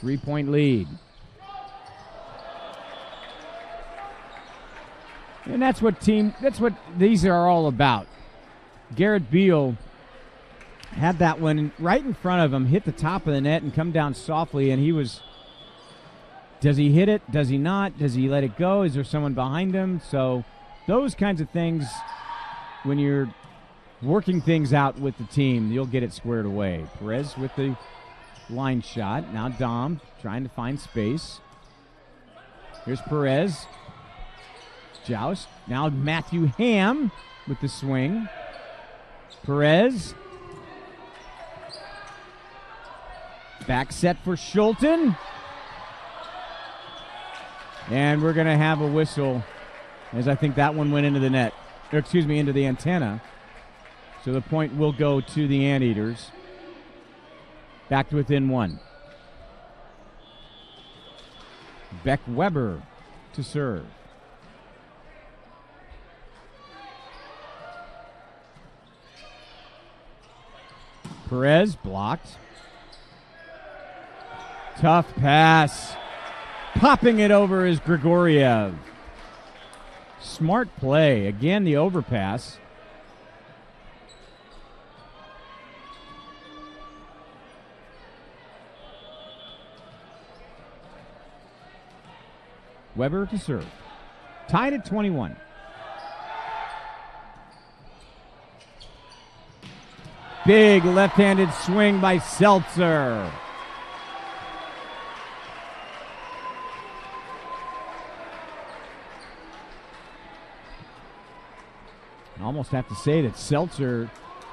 3-point lead. And that's what these are all about. Garrett Beal had that one right in front of him, hit the top of the net and come down softly, and he was, does he hit it? Does he not? Does he let it go? Is there someone behind him? So those kinds of things, when you're working things out with the team, you'll get it squared away. Perez with the line shot. Now Dom trying to find space. Here's Perez. Joust. Now Matthew Ham with the swing. Perez. Back set for Schulten. And we're going to have a whistle, as I think that one went into the net. Or excuse me, into the antenna. So the point will go to the Anteaters. Back to within one. Beck Weber to serve. Perez blocked. Tough pass. Popping it over is Grigoriev. Smart play. Again, the overpass. Weber to serve. Tied at 21. Big left-handed swing by Seltzer. I almost have to say that Seltzer,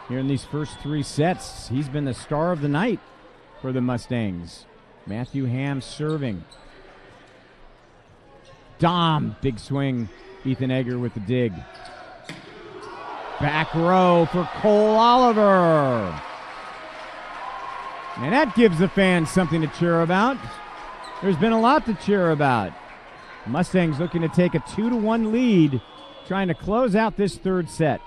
here in these first three sets, he's been the star of the night for the Mustangs. Matthew Ham serving. Dom, big swing. Ethan Egger with the dig. Back row for Cole Oliver. And that gives the fans something to cheer about. There's been a lot to cheer about. The Mustangs looking to take a 2-1 lead, trying to close out this third set.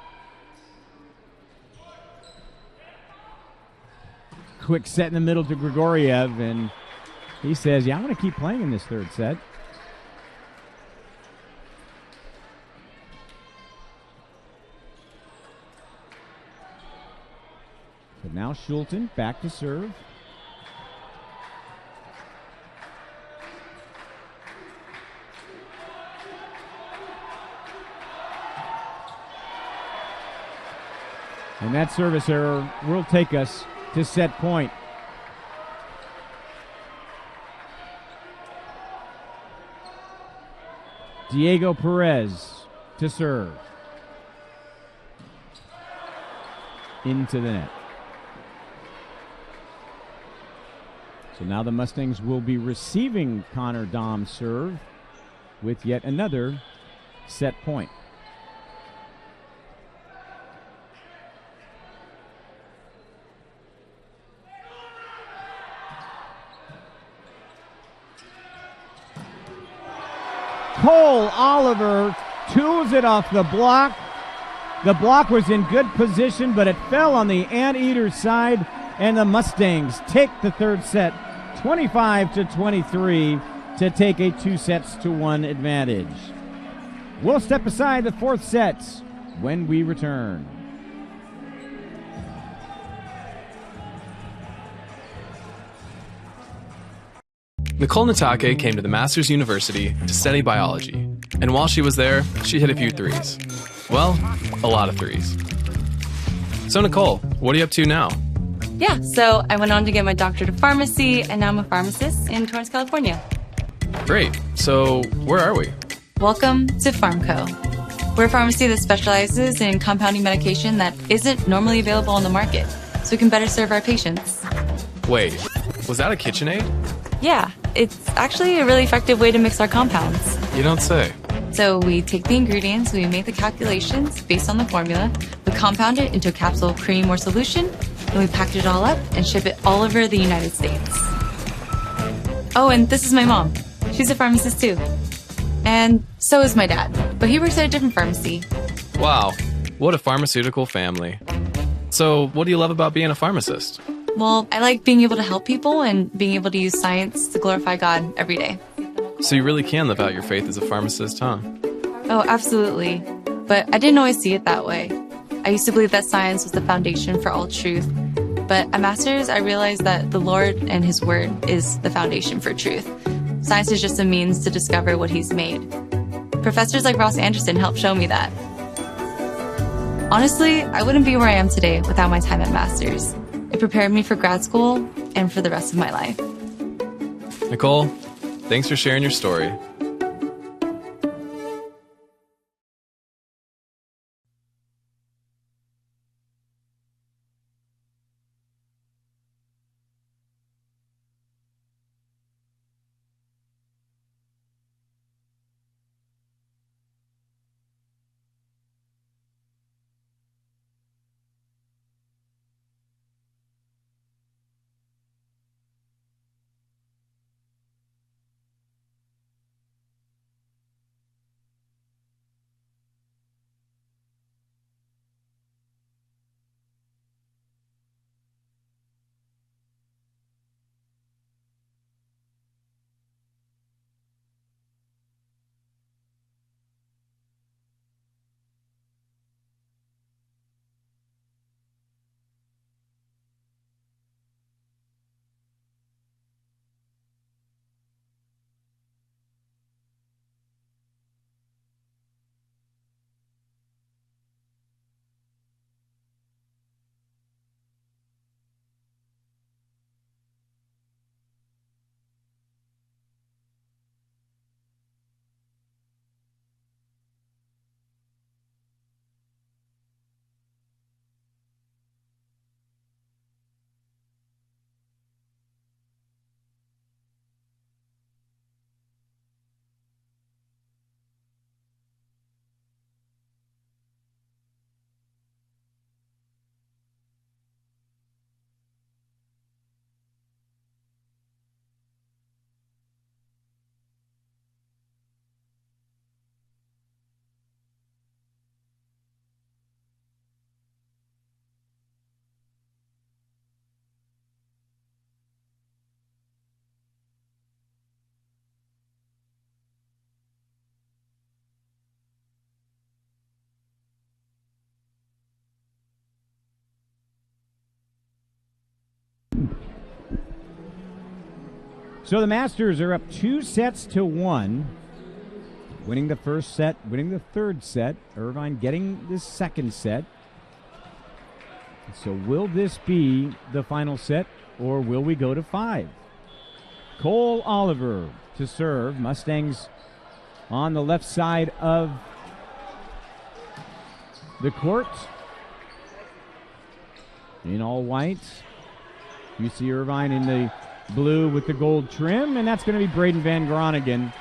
Quick set in the middle to Grigoriev, and he says, yeah, I'm going to keep playing in this third set. But now Schulten back to serve. And that service error will take us to set point. Diego Perez to serve. Into the net. So now the Mustangs will be receiving Connor Dom's serve with yet another set point. Cole Oliver tools it off the block. The block was in good position, but it fell on the Anteaters side, and the Mustangs take the third set 25-23 to take a 2-1 advantage. We'll step aside the fourth set when we return. Nicole Natake came to the Masters University to study biology, and while she was there, she hit a few threes. Well, a lot of threes. So Nicole, what are you up to now? Yeah, so I went on to get my doctorate of pharmacy, and now I'm a pharmacist in Torrance, California. Great. So where are we? Welcome to PharmCo. We're a pharmacy that specializes in compounding medication that isn't normally available on the market, so we can better serve our patients. Wait, was that a KitchenAid? Yeah, it's actually a really effective way to mix our compounds. You don't say. So we take the ingredients, we make the calculations based on the formula, we compound it into a capsule, cream, or solution, and we package it all up and ship it all over the United States. Oh, and this is my mom. She's a pharmacist too. And so is my dad, but he works at a different pharmacy. Wow, what a pharmaceutical family. So, what do you love about being a pharmacist? Well, I like being able to help people and being able to use science to glorify God every day. So you really can live out your faith as a pharmacist, huh? Oh, absolutely. But I didn't always see it that way. I used to believe that science was the foundation for all truth. But at Masters, I realized that the Lord and His Word is the foundation for truth. Science is just a means to discover what He's made. Professors like Ross Anderson helped show me that. Honestly, I wouldn't be where I am today without my time at Masters. It prepared me for grad school and for the rest of my life. Nicole, thanks for sharing your story. So the Masters are up 2-1, winning the first set, winning the third set. Irvine getting the second set. So will this be the final set, or will we go to 5? Cole Oliver to serve. Mustangs on the left side of the court in all white. You see Irvine in the blue with the gold trim, and that's going to be Braden Van Groningen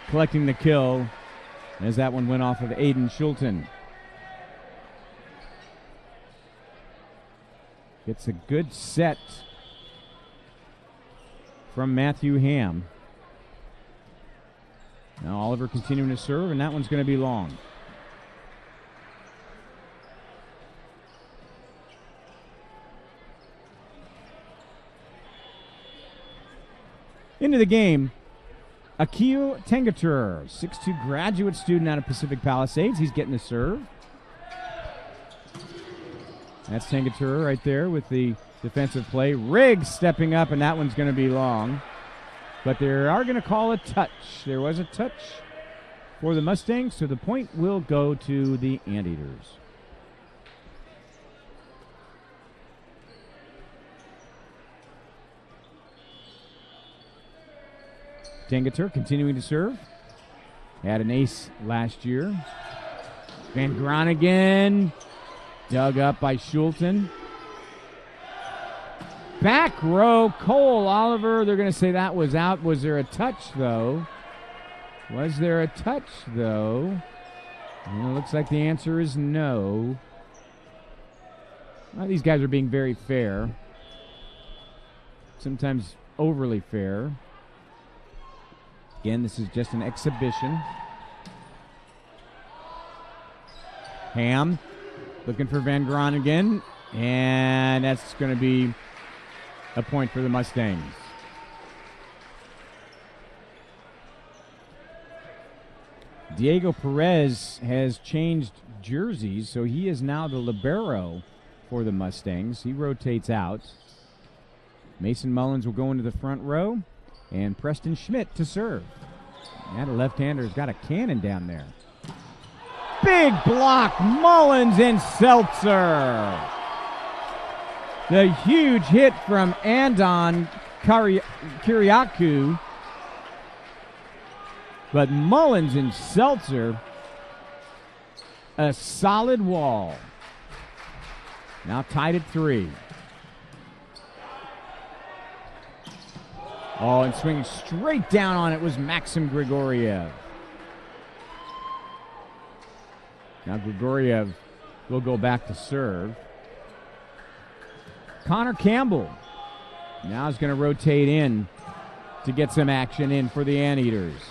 collecting the kill as that one went off of Aiden Schulten. Gets a good set from Matthew Ham. Now Oliver continuing to serve, and that one's going to be long. Into the game, Akil Tengatur, 6'2" graduate student out of Pacific Palisades. He's getting the serve. That's Tengatur right there with the defensive play. Riggs stepping up, and that one's going to be long. But they are going to call a touch. There was a touch for the Mustangs, so the point will go to the Anteaters. Tengatur continuing to serve. Had an ace last year. Van Groningen dug up by Schulten. Back row, Cole Oliver. They're going to say that was out. Was there a touch, though? Was there a touch, though? And it looks like the answer is no. Well, these guys are being very fair. Sometimes overly fair. Again, this is just an exhibition. Ham looking for Van Groningen, and that's going to be a point for the Mustangs. Diego Perez has changed jerseys, so he is now the libero for the Mustangs. He rotates out. Mason Mullins will go into the front row, and Preston Schmidt to serve. That left-hander's got a cannon down there. Big block, Mullins and Seltzer. The huge hit from Andon Kiriakou. But Mullins and Seltzer, a solid wall. Now tied at 3. Oh, and swinging straight down on it was Maxim Grigoriev. Now Grigoriev will go back to serve. Connor Campbell now is going to rotate in to get some action in for the Anteaters.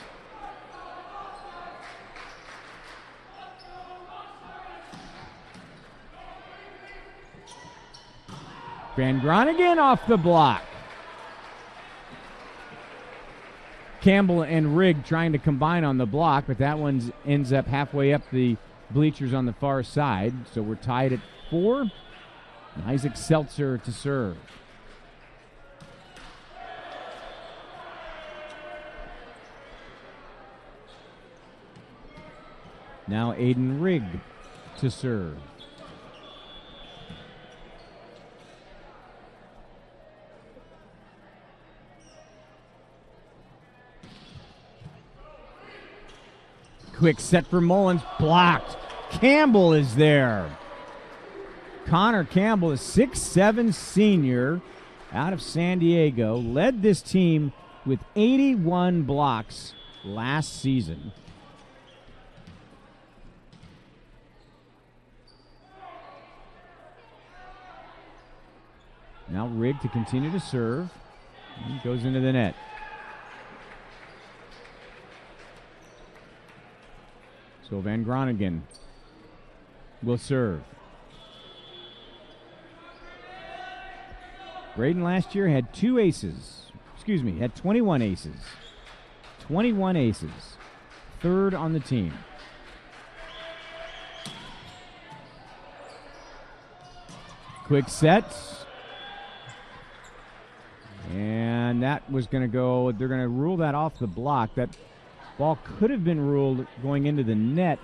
Van Groningen off the block. Campbell and Rigg trying to combine on the block, but that one ends up halfway up the bleachers on the far side. So we're tied at 4. And Isaac Seltzer to serve. Now Aiden Rigg to serve. Quick set for Mullins, blocked. Campbell is there. Connor Campbell, a 6'7" senior out of San Diego, led this team with 81 blocks last season. Now Rigg to continue to serve. He goes into the net. So Van Groningen will serve. Braden last year had 2 aces. Had 21 aces. 21 aces. 3rd on the team. Quick set. And that was going to go, they're going to rule that off the block. That ball could have been ruled going into the net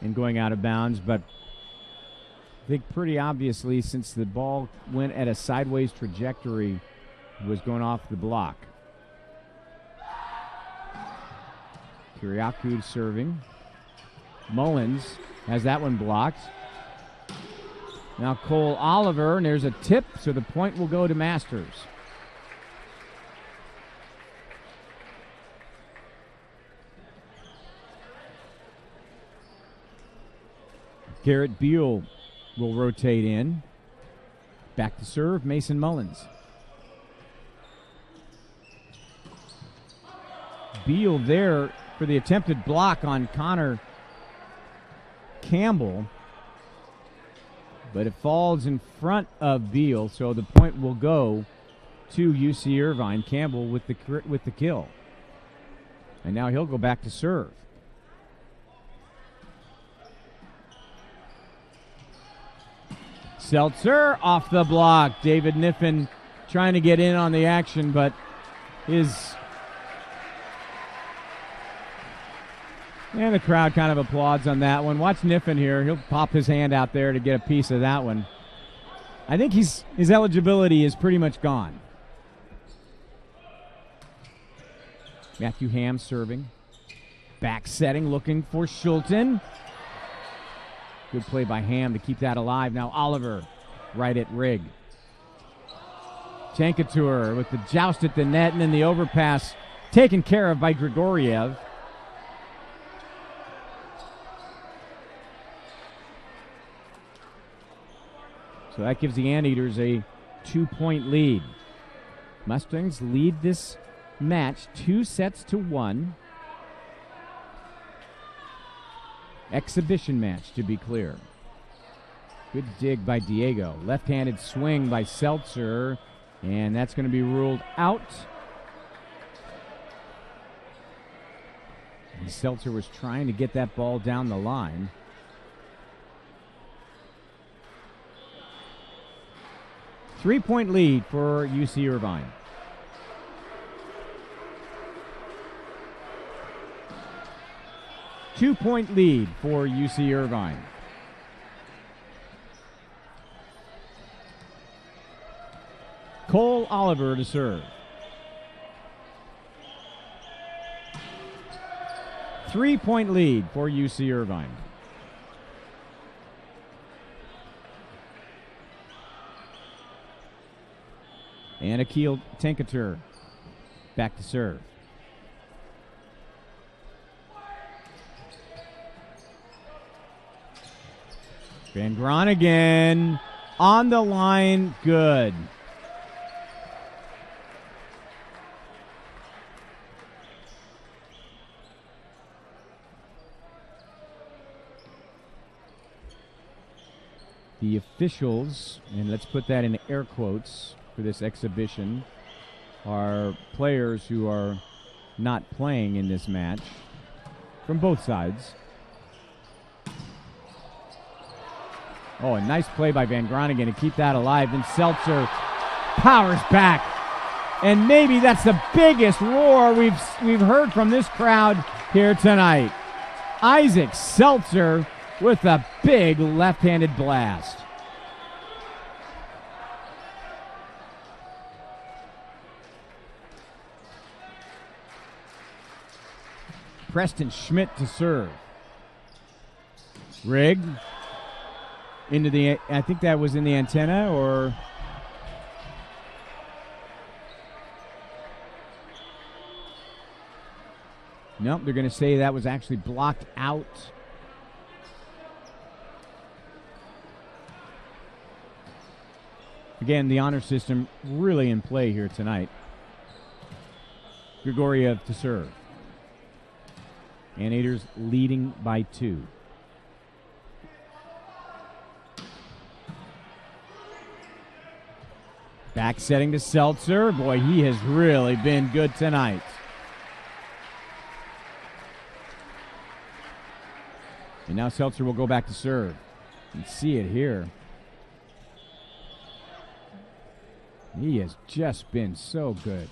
and going out of bounds, but I think pretty obviously, since the ball went at a sideways trajectory, it was going off the block. Kiriakou serving. Mullins has that one blocked. Now Cole Oliver, and there's a tip, so the point will go to Masters. Garrett Beal will rotate in. Back to serve, Mason Mullins. Beal there for the attempted block on Connor Campbell. But it falls in front of Beal, so the point will go to UC Irvine. Campbell with the kill. And now he'll go back to serve. Seltzer off the block. David Niffen trying to get in on the action, but and the crowd kind of applauds on that one. Watch Niffen here. He'll pop his hand out there to get a piece of that one. I think his eligibility is pretty much gone. Matthew Ham serving. Back setting, looking for Schulten. Good play by Ham to keep that alive. Now Oliver right at Rigg. Chankatour with the joust at the net, and then the overpass taken care of by Grigoriev. So that gives the Anteaters a 2-point lead. Mustangs lead this match 2-1. Exhibition match, to be clear. Good dig by Diego. Left-handed swing by Seltzer, and that's going to be ruled out. And Seltzer was trying to get that ball down the line. Three-point lead for UC Irvine. Two-point lead for UC Irvine. Cole Oliver to serve. 3-point lead for UC Irvine. And Akil Tenkater back to serve. Van Groningen on the line, good. The officials, and let's put that in air quotes for this exhibition, are players who are not playing in this match from both sides. Oh, a nice play by Van Groningen to keep that alive. Then Seltzer powers back. And maybe that's the biggest roar we've heard from this crowd here tonight. Isaac Seltzer with a big left-handed blast. Preston Schmidt to serve. Rigg into the, I think that was in the antenna, or nope, they're going to say that was actually blocked out. Again, the honor system really in play here tonight. Grigoriev to serve. Anteaters leading by 2. Back setting to Seltzer. Boy, he has really been good tonight. And now Seltzer will go back to serve. You can see it here. He has just been so good.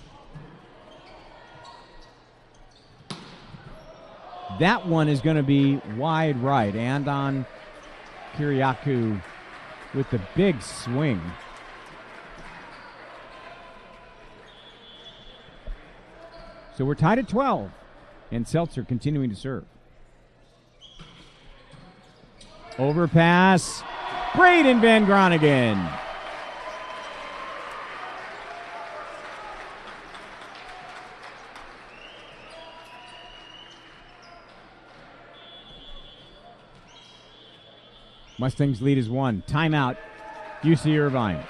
That one is going to be wide right. Andon Kiriakou with the big swing. So we're tied at 12, and Seltzer continuing to serve. Overpass. Braden Van Groningen. Mustangs lead is 1. Timeout, UC Irvine.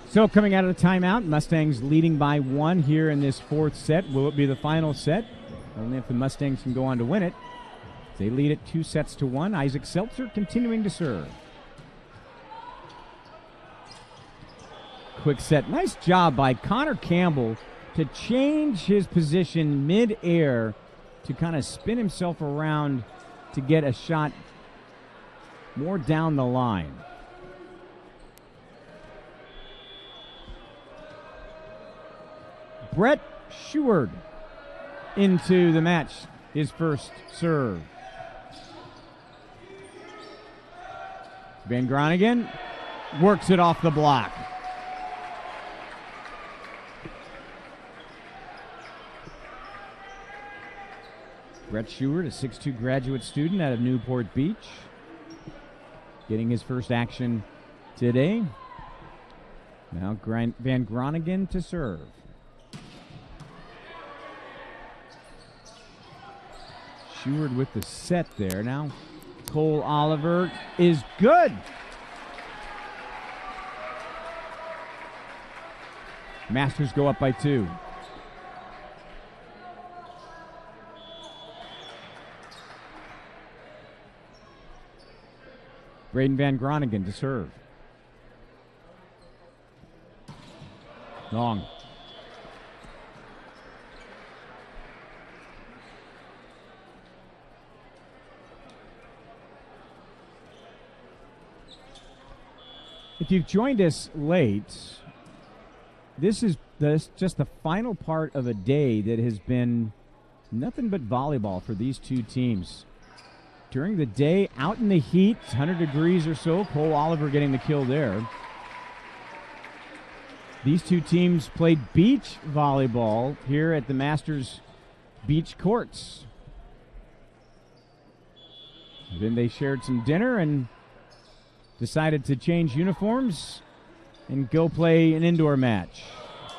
So coming out of the timeout, Mustangs leading by 1 here in this 4th set. Will it be the final set? Only if the Mustangs can go on to win it. They lead it 2-1. Isaac Seltzer continuing to serve. Quick set. Nice job by Connor Campbell to change his position mid-air to kind of spin himself around to get a shot more down the line. Brett Sheward into the match, his first serve. Van Groningen works it off the block. Brett Sheward, a 6'2 graduate student out of Newport Beach, getting his first action today. Now Van Groningen to serve. Sheward with the set there. Now Cole Oliver is good. Masters go up by 2. Braden Van Groningen to serve. Long. If you've joined us late, this is just the final part of a day that has been nothing but volleyball for these two teams. During the day, out in the heat, 100 degrees or so, Cole Oliver getting the kill there. These two teams played beach volleyball here at the Masters Beach Courts. Then they shared some dinner and decided to change uniforms and go play an indoor match.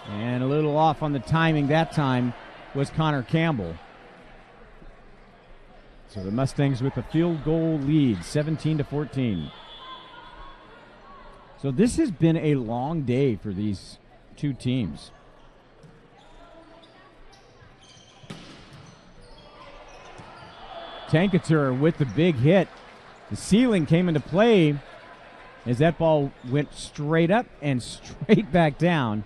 And a little off on the timing that time was Connor Campbell. So the Mustangs with a field goal lead, 17-14. So this has been a long day for these two teams. Tankatur with the big hit. The ceiling came into play as that ball went straight up and straight back down.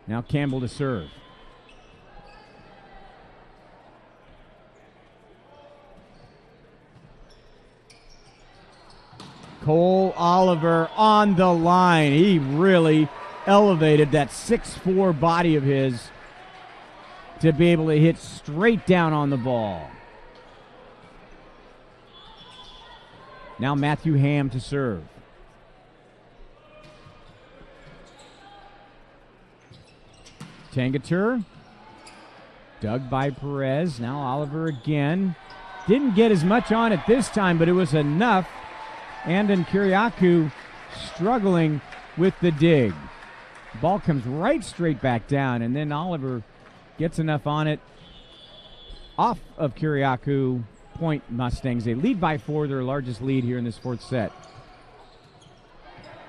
Now Campbell to serve. Cole Oliver on the line. He really elevated that 6'4" body of his to be able to hit straight down on the ball. Now Matthew Ham to serve. Tangatur, dug by Perez. Now Oliver again. Didn't get as much on it this time, but it was enough. Andon Kiriakou struggling with the dig. Ball comes right straight back down, and then Oliver gets enough on it. Off of Kiriakou, point Mustangs. They lead by 4, their largest lead here in this 4th set.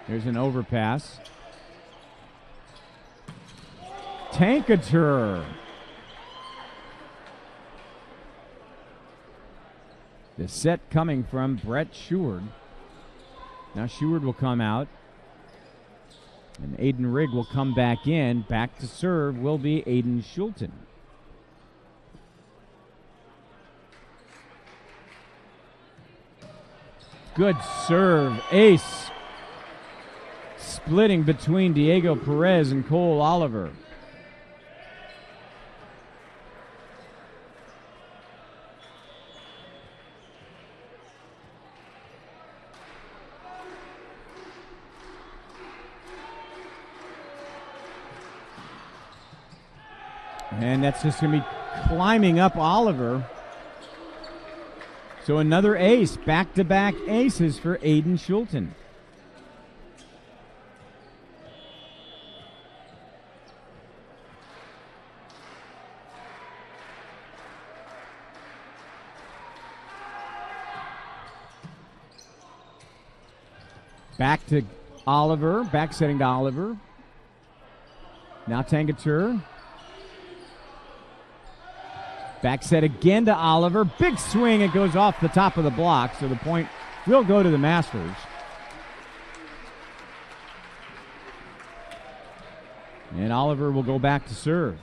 There's an overpass. Tankatur. The set coming from Brett Sheward. Now Sheward will come out. And Aiden Rigg will come back in. Back to serve will be Aiden Schulten. Good serve. Ace. Splitting between Diego Perez and Cole Oliver. And that's just going to be climbing up Oliver. So another ace, back-to-back aces for Aiden Schulten. Back to Oliver, back setting to Oliver. Now Tangatur. Back set again to Oliver. Big swing. It goes off the top of the block, so the point will go to the Masters. And Oliver will go back to serve.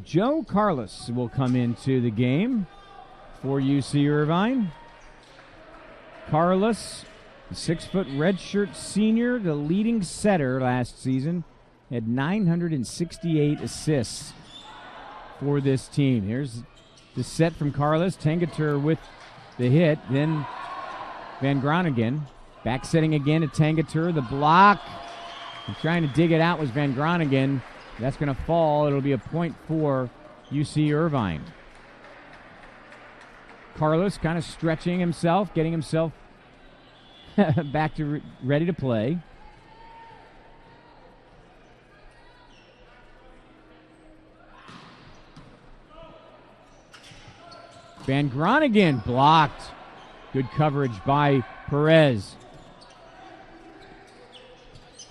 Joe Carlos will come into the game for UC Irvine. Carlos, the 6-foot redshirt senior, the leading setter last season, had 968 assists for this team. Here's the set from Carlos. Tangatur with the hit. Then Van Groningen. Back setting again to Tangatur. The block. And trying to dig it out was Van Groningen. That's going to fall. It'll be a point for UC Irvine. Carlos kind of stretching himself, getting himself back to ready to play. Van Groningen blocked. Good coverage by Perez.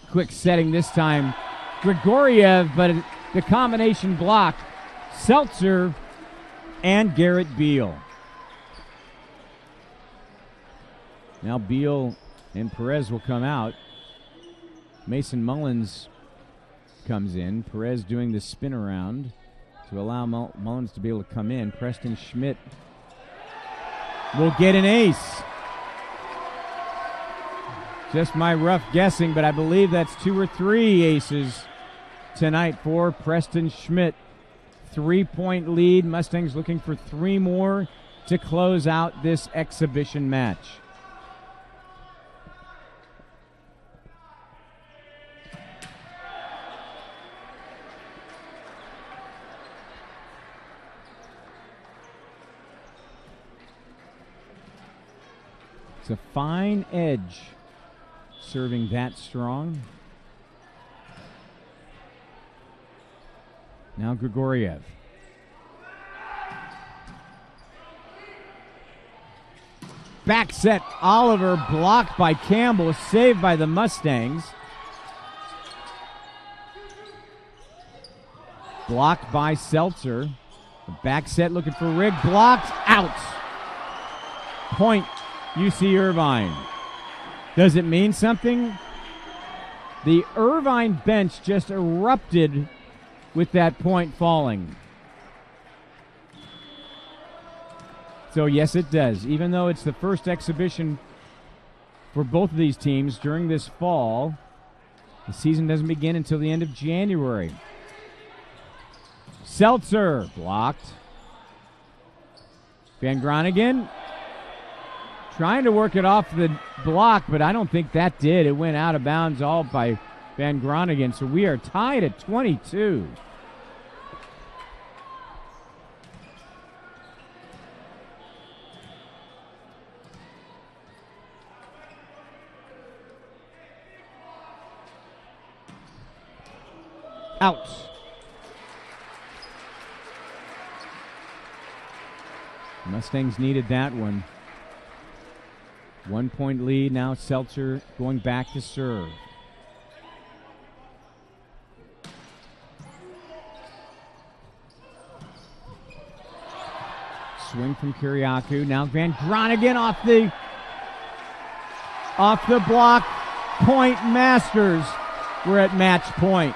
Quick setting this time. Grigoriev, but the combination blocked. Seltzer and Garrett Beal. Now Beal and Perez will come out. Mason Mullins comes in. Perez doing the spin around to allow Mullins to be able to come in. Preston Schmidt will get an ace. Just my rough guessing, but I believe that's 2 or 3 aces tonight for Preston Schmidt. 3-point lead. Mustangs looking for 3 more to close out this exhibition match. It's a fine edge serving that strong. Now Grigoriev. Back set Oliver, blocked by Campbell, saved by the Mustangs. Blocked by Seltzer. The back set looking for Rigg, blocked, out. Point UC Irvine. Does it mean something? The Irvine bench just erupted with that point falling. So yes, it does. Even though it's the first exhibition for both of these teams during this fall, the season doesn't begin until the end of January. Seltzer blocked. Van Groningen trying to work it off the block, but I don't think that did. It went out of bounds all by Van Groningen. So we are tied at 22. Out. Mustangs needed that one. 1-point lead. Now Seltzer going back to serve. Swing from Kiriakou. Now Van Groningen off the block. Point Masters. We're at match point.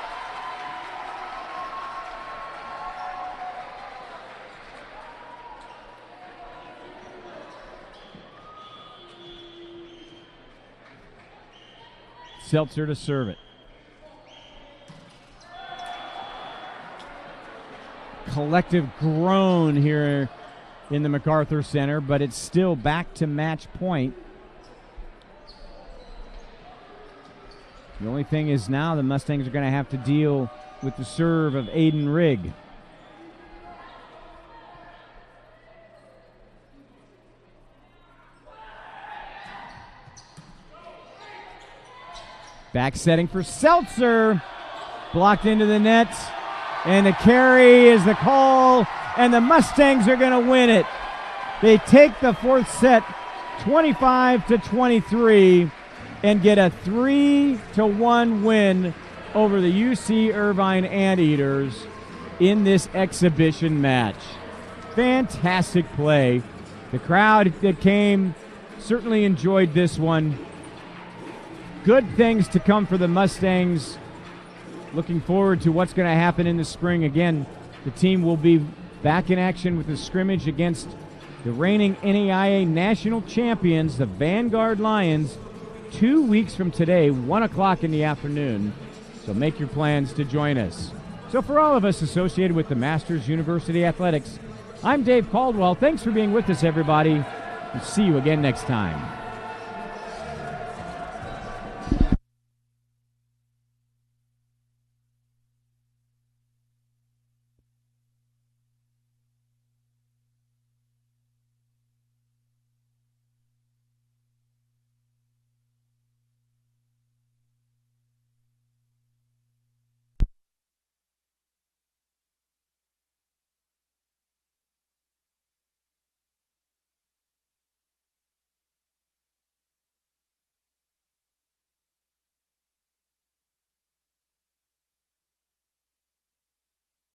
Seltzer to serve it. Collective groan here in the MacArthur Center, but it's still back to match point. The only thing is now the Mustangs are going to have to deal with the serve of Aiden Rigg. Back setting for Seltzer. Blocked into the net. And the carry is the call. And the Mustangs are going to win it. They take the fourth set 25-23 and get a 3-1 win over the UC Irvine Anteaters in this exhibition match. Fantastic play. The crowd that came certainly enjoyed this one. Good things to come for the Mustangs. Looking forward to what's going to happen in the spring. Again, the team will be back in action with a scrimmage against the reigning NAIA national champions, the Vanguard Lions, 2 weeks from today, 1 o'clock in the afternoon. So make your plans to join us. So for all of us associated with the Masters University Athletics, I'm Dave Caldwell. Thanks for being with us, everybody. We'll see you again next time.